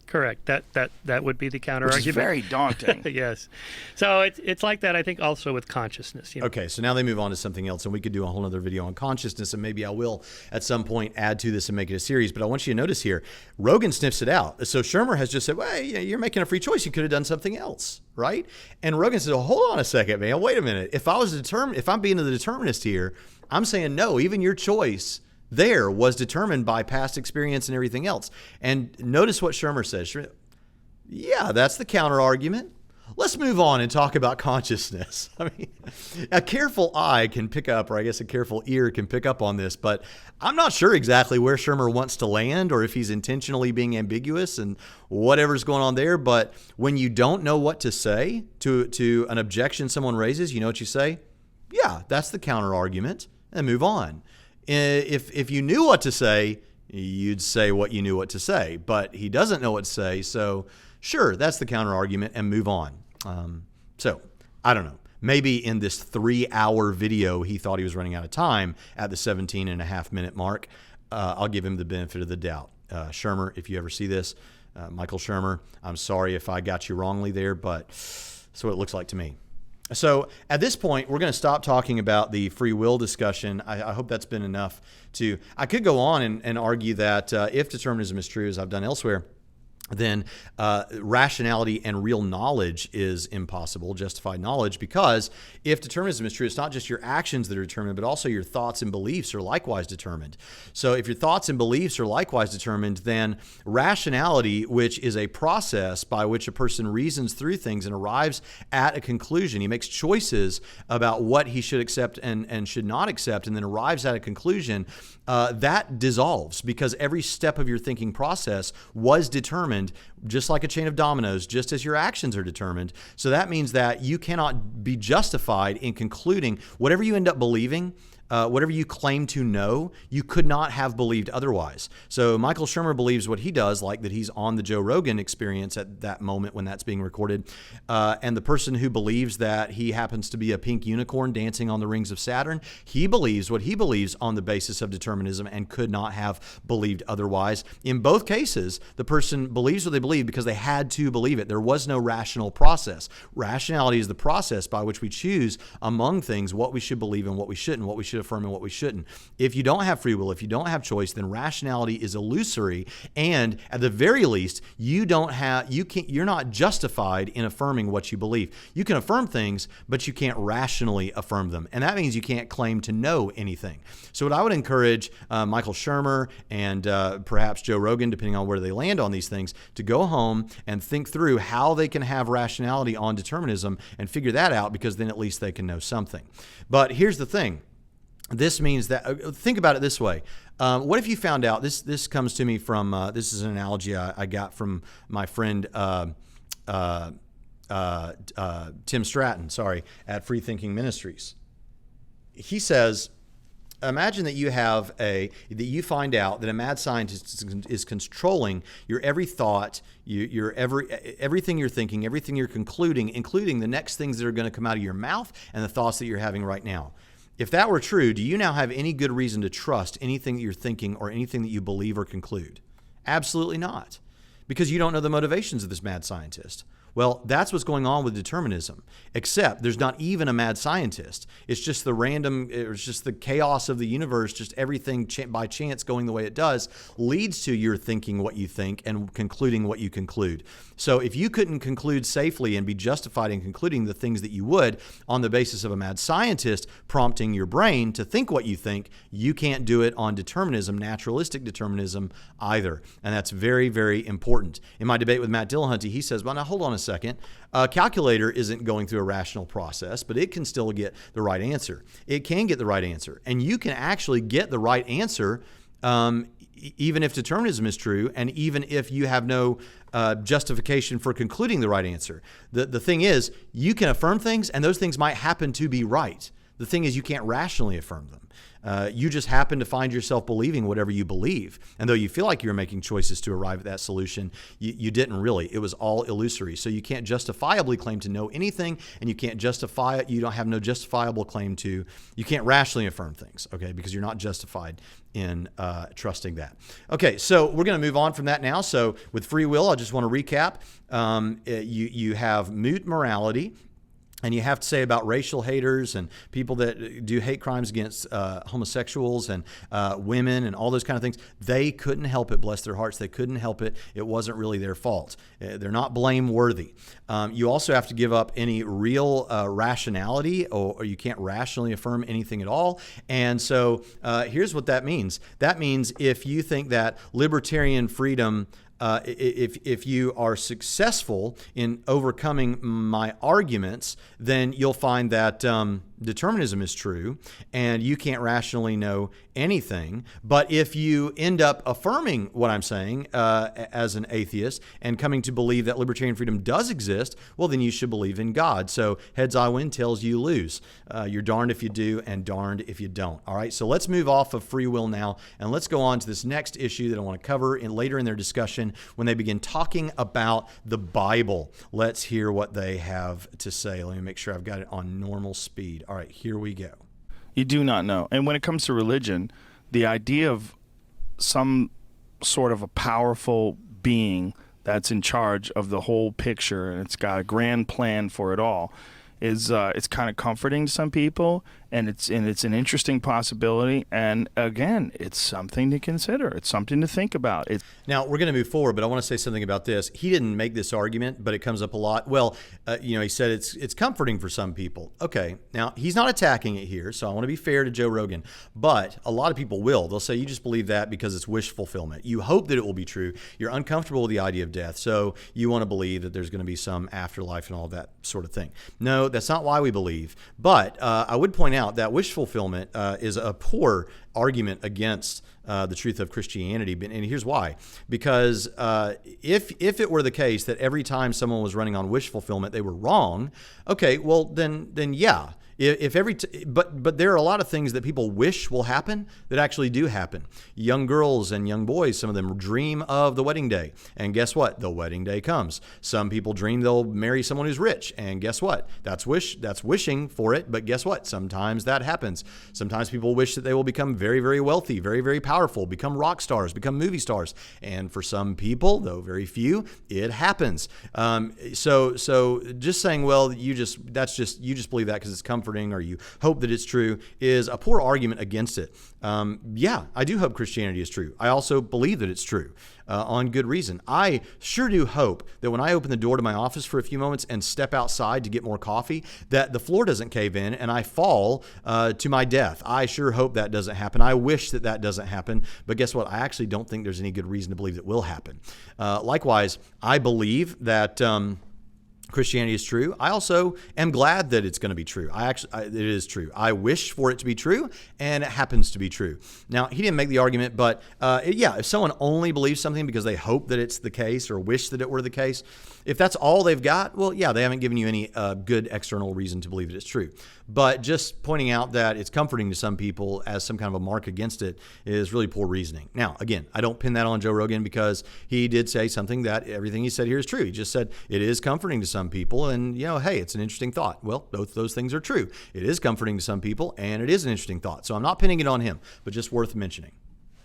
Correct. That would be the counter Which argument. is very daunting. Yes. So it's like that, I think, also with consciousness. Okay, so now they move on to something else, and we could do a whole other video on consciousness, and maybe I will at some point add to this and make it a series. But I want you to notice here, Rogan sniffs it out. So Shermer has just said, well, you're making a free choice. You could have done something else, right? And Rogan says, well, hold on a second, man. Wait a minute. If I'm being the determinist here, I'm saying no. Even your choice there was determined by past experience and everything else. And notice what Shermer says. Yeah, that's the counter argument. Let's move on and talk about consciousness. I mean, a careful eye can pick up, or I guess a careful ear can pick up on this, but I'm not sure exactly where Shermer wants to land, or if he's intentionally being ambiguous and whatever's going on there. But when you don't know what to say to an objection someone raises, you know what you say? Yeah, that's the counter argument, and move on. If you knew what to say, you'd say what you knew what to say. But he doesn't know what to say, so sure, that's the counter argument, and move on. So I don't know. Maybe in this 3-hour video, he thought he was running out of time at the 17.5-minute mark. I'll give him the benefit of the doubt. Shermer, if you ever see this, Michael Shermer, I'm sorry if I got you wrongly there, but that's what it looks like to me. So at this point, we're going to stop talking about the free will discussion. I hope that's been enough to... I could go on and argue that if determinism is true, as I've done elsewhere, then rationality and real knowledge is impossible, justified knowledge, because if determinism is true, it's not just your actions that are determined, but also your thoughts and beliefs are likewise determined. So if your thoughts and beliefs are likewise determined, then rationality, which is a process by which a person reasons through things and arrives at a conclusion, he makes choices about what he should accept and should not accept, and then arrives at a conclusion, that dissolves because every step of your thinking process was determined, just like a chain of dominoes, just as your actions are determined. So that means that you cannot be justified in concluding whatever you end up believing, whatever you claim to know, you could not have believed otherwise. So Michael Shermer believes what he does, like that he's on the Joe Rogan Experience at that moment when that's being recorded. And the person who believes that he happens to be a pink unicorn dancing on the rings of Saturn, he believes what he believes on the basis of determinism and could not have believed otherwise. In both cases, the person believes what they believe because they had to believe it. There was no rational process. Rationality is the process by which we choose among things what we should believe and what we shouldn't, what we should affirm and what we shouldn't. If you don't have free will, if you don't have choice, then rationality is illusory, and at the very least, you're not justified in affirming what you believe. You can affirm things, but you can't rationally affirm them, and that means you can't claim to know anything. So what I would encourage Michael Shermer and perhaps Joe Rogan, depending on where they land on these things, to go home and think through how they can have rationality on determinism and figure that out, because then at least they can know something. But here's the thing. This means that, think about it this way. What if you found out, this comes to me from, this is an analogy I got from my friend Tim Stratton, at Free Thinking Ministries. He says, imagine that you find out that a mad scientist is controlling your every thought, everything you're thinking, everything you're concluding, including the next things that are going to come out of your mouth and the thoughts that you're having right now. If that were true, do you now have any good reason to trust anything that you're thinking or anything that you believe or conclude? Absolutely not, because you don't know the motivations of this mad scientist. Well, that's what's going on with determinism, except there's not even a mad scientist. It's just it's just the chaos of the universe, just everything by chance going the way it does leads to your thinking what you think and concluding what you conclude. So if you couldn't conclude safely and be justified in concluding the things that you would on the basis of a mad scientist prompting your brain to think what you think, you can't do it on determinism, naturalistic determinism either. And that's very, very important. In my debate with Matt Dillahunty, he says, well, now hold on a second. A calculator isn't going through a rational process, but it can still get the right answer. It can get the right answer. And you can actually get the right answer even if determinism is true, and even if you have no justification for concluding the right answer. The thing is, you can affirm things, and those things might happen to be right. The thing is, you can't rationally affirm them. You just happen to find yourself believing whatever you believe. And though you feel like you're making choices to arrive at that solution, you didn't really. It was all illusory. So you can't justifiably claim to know anything, and you can't justify it. You don't have no justifiable claim to, you can't rationally affirm things, okay, because you're not justified in trusting that. Okay, so we're going to move on from that now. So with free will, I just want to recap. You have moot morality. And you have to say about racial haters and people that do hate crimes against homosexuals and women and all those kind of things. They couldn't help it, bless their hearts. They couldn't help it. It wasn't really their fault. They're not blameworthy. You also have to give up any real rationality, or you can't rationally affirm anything at all. And so here's what that means. That means if you think that libertarian freedom, if you are successful in overcoming my arguments, then you'll find that determinism is true, and you can't rationally know anything. But if you end up affirming what I'm saying as an atheist and coming to believe that libertarian freedom does exist, well, then you should believe in God. So heads I win, tails you lose. You're darned if you do and darned if you don't. All right, so let's move off of free will now, and let's go on to this next issue that I want to cover later in their discussion when they begin talking about the Bible. Let's hear what they have to say. Let me make sure I've got it on normal speed. All right, here we go. You do not know. And when it comes to religion, the idea of some sort of a powerful being that's in charge of the whole picture and it's got a grand plan for it all is it's kind of comforting to some people, and it's an interesting possibility. And again, it's something to consider. It's something to think about. Now we're going to move forward, but I want to say something about this. He didn't make this argument, but it comes up a lot. Well, he said it's comforting for some people. Okay, now he's not attacking it here, so I want to be fair to Joe Rogan. But a lot of people will. They'll say you just believe that because it's wish fulfillment. You hope that it will be true. You're uncomfortable with the idea of death, so you want to believe that there's going to be some afterlife and all that sort of thing. No, that's not why we believe. But I would point out that wish fulfillment is a poor argument against the truth of Christianity. And here's why. Because if it were the case that every time someone was running on wish fulfillment, they were wrong, okay, well, then yeah. But there are a lot of things that people wish will happen that actually do happen. Young girls and young boys, some of them dream of the wedding day, and guess what? The wedding day comes. Some people dream they'll marry someone who's rich, and guess what? That's wishing for it, but guess what? Sometimes that happens. Sometimes people wish that they will become very, very wealthy, very, very powerful, become rock stars, become movie stars, and for some people, though very few, it happens. So just saying, well, you just believe that because it's comforting, or you hope that it's true, is a poor argument against it. Yeah, I do hope Christianity is true. I also believe that it's true on good reason. I sure do hope that when I open the door to my office for a few moments and step outside to get more coffee, that the floor doesn't cave in and I fall to my death. I sure hope that doesn't happen. I wish that doesn't happen. But guess what? I actually don't think there's any good reason to believe it will happen. Likewise, I believe that Christianity is true. I also am glad that it's going to be true. It is true. I wish for it to be true, and it happens to be true. Now, he didn't make the argument, but if someone only believes something because they hope that it's the case or wish that it were the case, if that's all they've got, well, yeah, they haven't given you any good external reason to believe that it's true. But just pointing out that it's comforting to some people as some kind of a mark against it is really poor reasoning. Now, again, I don't pin that on Joe Rogan because he did say something that everything he said here is true. He just said it is comforting to some people, and hey, it's an interesting thought. Well, both those things are true. It is comforting to some people, and it is an interesting thought. So I'm not pinning it on him, but just worth mentioning.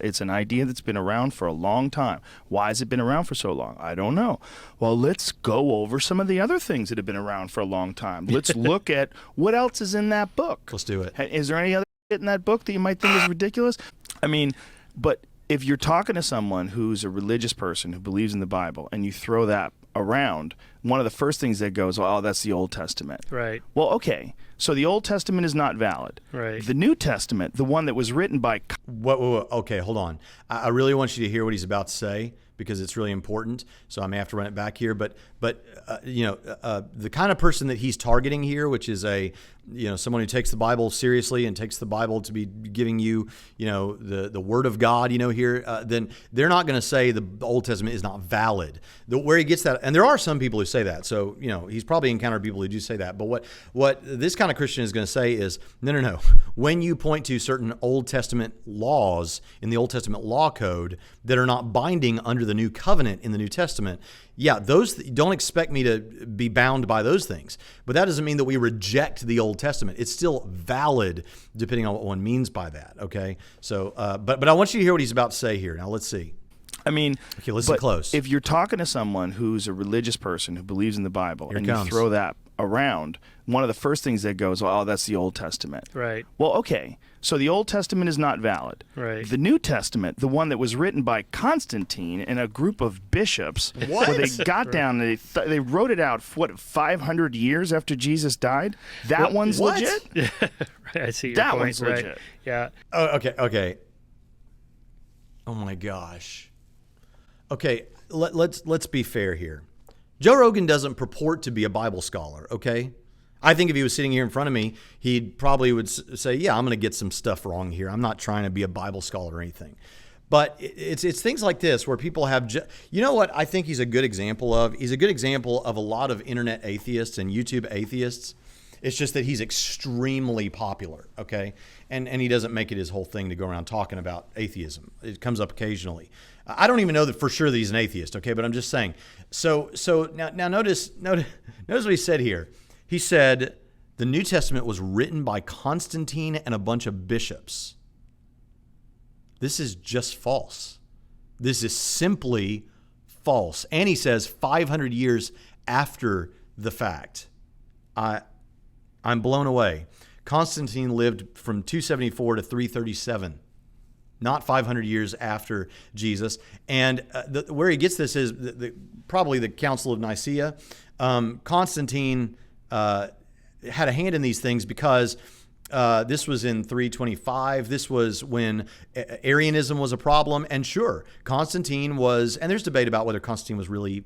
It's an idea that's been around for a long time. Why has it been around for so long? I don't know. Well, let's go over some of the other things that have been around for a long time. Let's look at what else is in that book. Let's do it. Is there any other shit in that book that you might think is ridiculous? I mean, but if you're talking to someone who's a religious person who believes in the Bible and you throw that around, one of the first things that goes, oh, that's the Old Testament. Right. Well, okay. So the Old Testament is not valid. Right. The New Testament, the one that was written by... Whoa. Okay, hold on. I really want you to hear what he's about to say because it's really important. So I may have to run it back here. But the kind of person that he's targeting here, which is someone who takes the Bible seriously and takes the Bible to be giving you, the Word of God, here, then they're not going to say the Old Testament is not valid. Where he gets that, and there are some people who say that. So, he's probably encountered people who do say that. But what this kind of Christian is going to say is, no. When you point to certain Old Testament laws in the Old Testament law code that are not binding under the new covenant in the New Testament, yeah, those don't expect me to be bound by those things. But that doesn't mean that we reject the Old Testament. It's still valid depending on what one means by that, okay? So, but I want you to hear what he's about to say here. Now, let's see. I mean, okay, listen close. If you're talking to someone who's a religious person who believes in the Bible you throw that around, one of the first things that goes, oh, that's the Old Testament. Right. Well, okay. So the Old Testament is not valid. Right. The New Testament, the one that was written by Constantine and a group of bishops, what? Where they got down and they wrote it out, 500 years after Jesus died? That one's what? legit? Right, I see your that point. one's right. legit. Yeah. Oh, okay. Oh my gosh. Okay, let's be fair here. Joe Rogan doesn't purport to be a Bible scholar, okay? I think if he was sitting here in front of me, he'd probably would say, yeah, I'm going to get some stuff wrong here. I'm not trying to be a Bible scholar or anything. But it's things like this where people have, you know what I think he's a good example of? He's a good example of a lot of internet atheists and YouTube atheists. It's just that he's extremely popular, okay? And he doesn't make it his whole thing to go around talking about atheism. It comes up occasionally. I don't even know that for sure that he's an atheist, okay? But I'm just saying. So now notice what he said here. He said the New Testament was written by Constantine and a bunch of bishops. This is just false. This is simply false. And he says 500 years after the fact. I'm blown away. Constantine lived from 274 to 337, not 500 years after Jesus. And where he gets this is probably the Council of Nicaea. Constantine had a hand in these things because this was in 325. This was when Arianism was a problem. And sure, Constantine was, and there's debate about whether Constantine was really,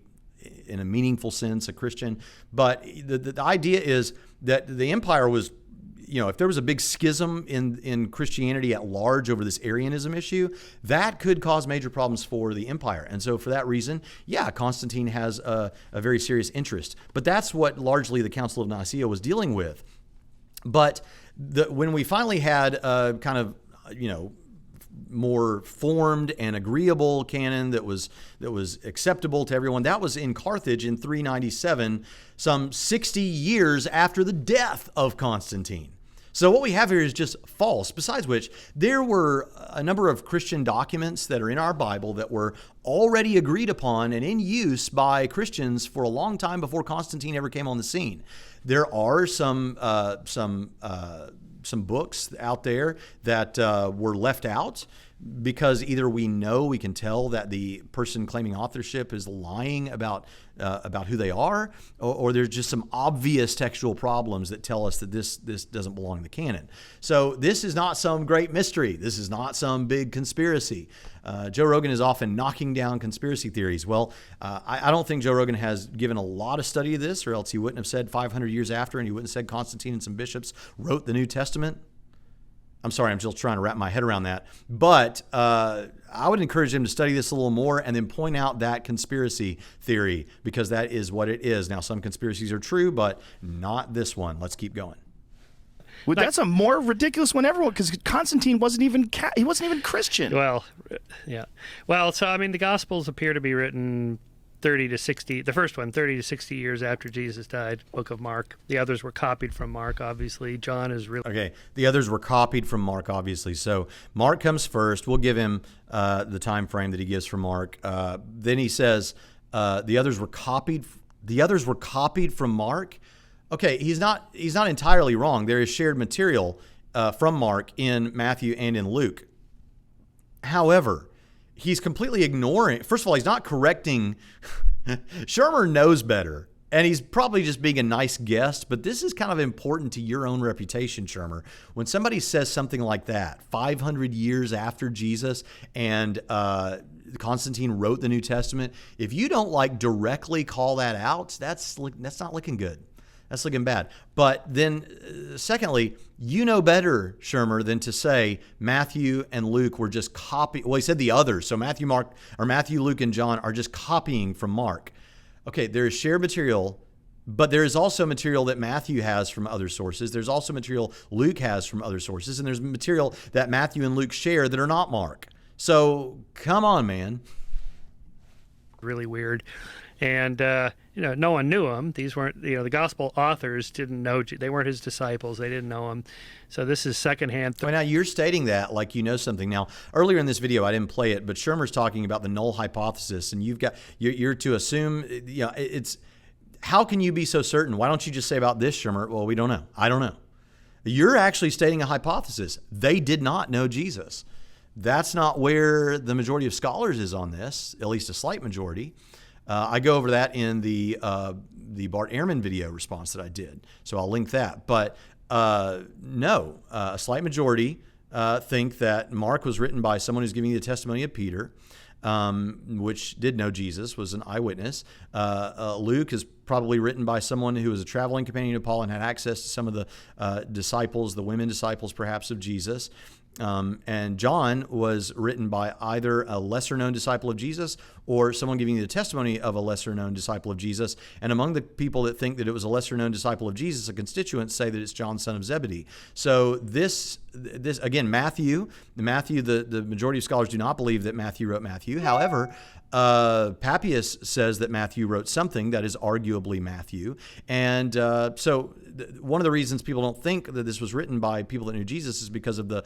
in a meaningful sense, a Christian. But the idea is that the empire was, if there was a big schism in Christianity at large over this Arianism issue, that could cause major problems for the empire. And so for that reason, yeah, Constantine has a very serious interest. But that's what largely the Council of Nicaea was dealing with. But when we finally had a kind of, more formed and agreeable canon that was acceptable to everyone, that was in Carthage in 397, some 60 years after the death of Constantine. So what we have here is just false. Besides which, there were a number of Christian documents that are in our Bible that were already agreed upon and in use by Christians for a long time before Constantine ever came on the scene. There are some books out there that were left out because either we can tell that the person claiming authorship is lying about who they are, or there's just some obvious textual problems that tell us that this doesn't belong in the canon. So this is not some great mystery. This is not some big conspiracy. Joe Rogan is often knocking down conspiracy theories. Well, I don't think Joe Rogan has given a lot of study of this, or else he wouldn't have said 500 years after, and he wouldn't have said Constantine and some bishops wrote the New Testament. I'm sorry, I'm still trying to wrap my head around that. But I would encourage him to study this a little more and then point out that conspiracy theory, because that is what it is. Now, some conspiracies are true, but not this one. Let's keep going. Well, that's a more ridiculous one ever, because Constantine wasn't even Christian. Well, yeah. Well, so I mean, the Gospels appear to be written 30 to 60. The first one, 30 to 60 years after Jesus died. Book of Mark. The others were copied from Mark. Obviously, John is really okay. The others were copied from Mark. Obviously, so Mark comes first. We'll give him the time frame that he gives for Mark. Then he says the others were copied. The others were copied from Mark. Okay, he's not entirely wrong. There is shared material from Mark in Matthew and in Luke. However, he's completely ignoring. First of all, he's not correcting. Shermer knows better, and he's probably just being a nice guest. But this is kind of important to your own reputation, Shermer. When somebody says something like that, 500 years after Jesus, and Constantine wrote the New Testament, if you don't directly call that out, that's not looking good. That's looking bad. But then, secondly, you know better, Shermer, than to say Matthew and Luke were just copying. Well, he said the others. So Matthew, Luke, and John are just copying from Mark. Okay, there is shared material, but there is also material that Matthew has from other sources. There's also material Luke has from other sources, and there's material that Matthew and Luke share that are not Mark. So come on, man. Really weird. And, no one knew him. These weren't, the gospel authors didn't know. They weren't his disciples. They didn't know him. So this is secondhand. Well, now you're stating that like you know something. Now, earlier in this video, I didn't play it, but Shermer's talking about the Null Hypothesis, and you're to assume, it's, how can you be so certain? Why don't you just say about this, Shermer? Well, we don't know. I don't know. You're actually stating a hypothesis. They did not know Jesus. That's not where the majority of scholars is on this, at least a slight majority. I go over that in the Bart Ehrman video response that I did, so I'll link that. But no, a slight majority think that Mark was written by someone who's giving you the testimony of Peter. which did know Jesus, was an eyewitness. Luke is probably written by someone who was a traveling companion of Paul and had access to some of the disciples, the women disciples perhaps of Jesus. And John was written by either a lesser-known disciple of Jesus or someone giving the testimony of a lesser-known disciple of Jesus. And among the people that think that it was a lesser-known disciple of Jesus, the constituents say that it's John, son of Zebedee. So this again, Matthew, the majority of scholars do not believe that Matthew wrote Matthew. However, Papias says that Matthew wrote something that is arguably Matthew. And so one of the reasons people don't think that this was written by people that knew Jesus is because of the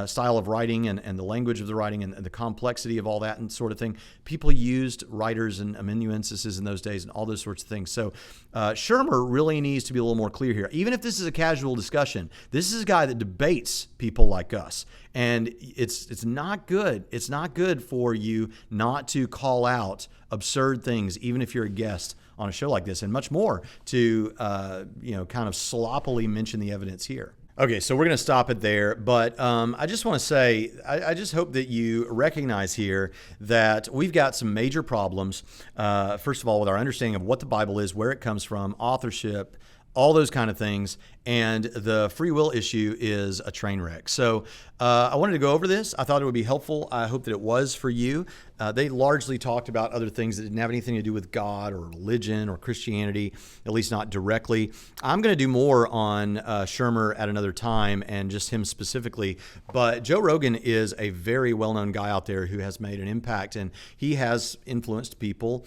style of writing and the language of the writing and the complexity of all that and sort of thing. People used writers and amanuenses in those days and all those sorts of things. So Shermer really needs to be a little more clear here. Even if this is a casual discussion, this is a guy that debates people like us. And it's not good. It's not good for you not to call out absurd things, even if you're a guest on a show like this, and much more to kind of sloppily mention the evidence here. Okay, so we're going to stop it there, but I just want to say, I just hope that you recognize here that we've got some major problems, first of all, with our understanding of what the Bible is, where it comes from, authorship, all those kind of things, and the free will issue is a train wreck. So I wanted to go over this. I thought it would be helpful. I hope that it was for you. They largely talked about other things that didn't have anything to do with God or religion or Christianity, at least not directly. I'm going to do more on Shermer at another time and just him specifically. But Joe Rogan is a very well-known guy out there who has made an impact, and he has influenced people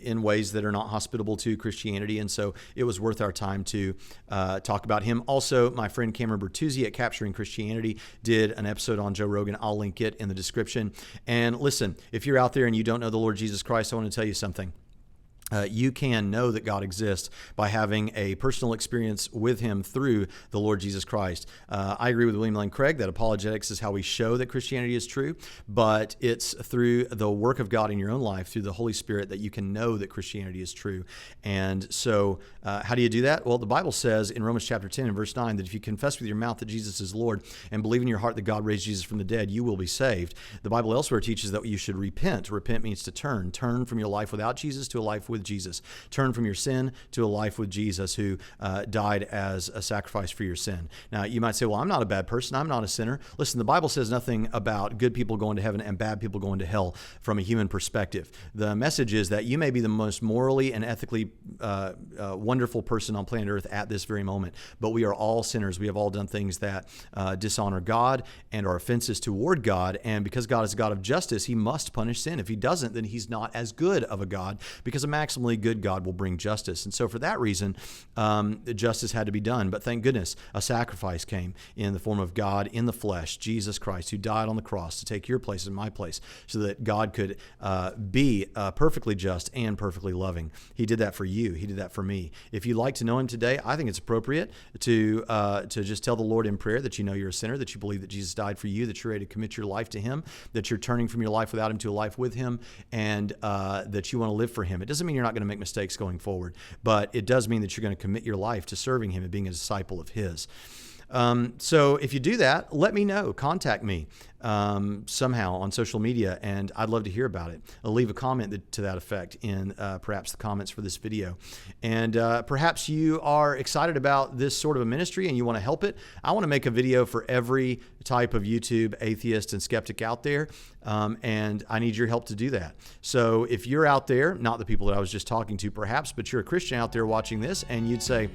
in ways that are not hospitable to Christianity. And so it was worth our time to talk about him. Also, my friend Cameron Bertuzzi at Capturing Christianity did an episode on Joe Rogan. I'll link it in the description. And listen, if you're out there and you don't know the Lord Jesus Christ, I want to tell you something. You can know that God exists by having a personal experience with him through the Lord Jesus Christ. I agree with William Lane Craig that apologetics is how we show that Christianity is true, but it's through the work of God in your own life, through the Holy Spirit, that you can know that Christianity is true. And so how do you do that? Well, the Bible says in Romans chapter 10 and verse 9 that if you confess with your mouth that Jesus is Lord and believe in your heart that God raised Jesus from the dead, you will be saved. The Bible elsewhere teaches that you should repent. Repent means to turn from your life without Jesus to a life with Jesus. Turn from your sin to a life with Jesus, who died as a sacrifice for your sin. Now, you might say, well, I'm not a bad person. I'm not a sinner. Listen, the Bible says nothing about good people going to heaven and bad people going to hell from a human perspective. The message is that you may be the most morally and ethically wonderful person on planet Earth at this very moment, but we are all sinners. We have all done things that dishonor God and are offenses toward God, and because God is a God of justice, he must punish sin. If he doesn't, then he's not as good of a God, because a maximally good God will bring justice. And so for that reason, justice had to be done. But thank goodness a sacrifice came in the form of God in the flesh, Jesus Christ, who died on the cross to take your place and my place so that God could be perfectly just and perfectly loving. He did that for you. He did that for me. If you'd like to know him today, I think it's appropriate to just tell the Lord in prayer that you know you're a sinner, that you believe that Jesus died for you, that you're ready to commit your life to him, that you're turning from your life without him to a life with him, and that you want to live for him. It doesn't mean you're not going to make mistakes going forward, but it does mean that you're going to commit your life to serving him and being a disciple of his. So if you do that, let me know. Contact me somehow on social media, and I'd love to hear about it. I'll leave a comment to that effect in perhaps the comments for this video. And perhaps you are excited about this sort of a ministry and you want to help it. I want to make a video for every type of YouTube atheist and skeptic out there, and I need your help to do that. So if you're out there, not the people that I was just talking to perhaps, but you're a Christian out there watching this, and you'd say,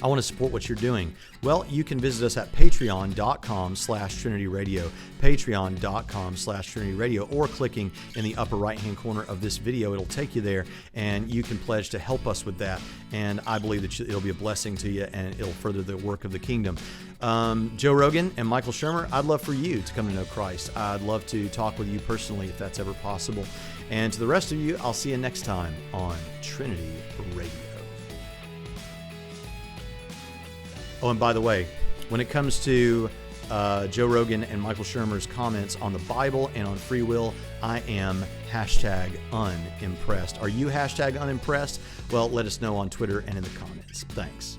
I want to support what you're doing. Well, you can visit us at patreon.com/TrinityRadio, patreon.com/TrinityRadio, or clicking in the upper right-hand corner of this video. It'll take you there, and you can pledge to help us with that. And I believe that it'll be a blessing to you, and it'll further the work of the kingdom. Joe Rogan and Michael Shermer, I'd love for you to come to know Christ. I'd love to talk with you personally if that's ever possible. And to the rest of you, I'll see you next time on Trinity Radio. Oh, and by the way, when it comes to Joe Rogan and Michael Shermer's comments on the Bible and on free will, I am #unimpressed. Are you #unimpressed? Well, let us know on Twitter and in the comments. Thanks.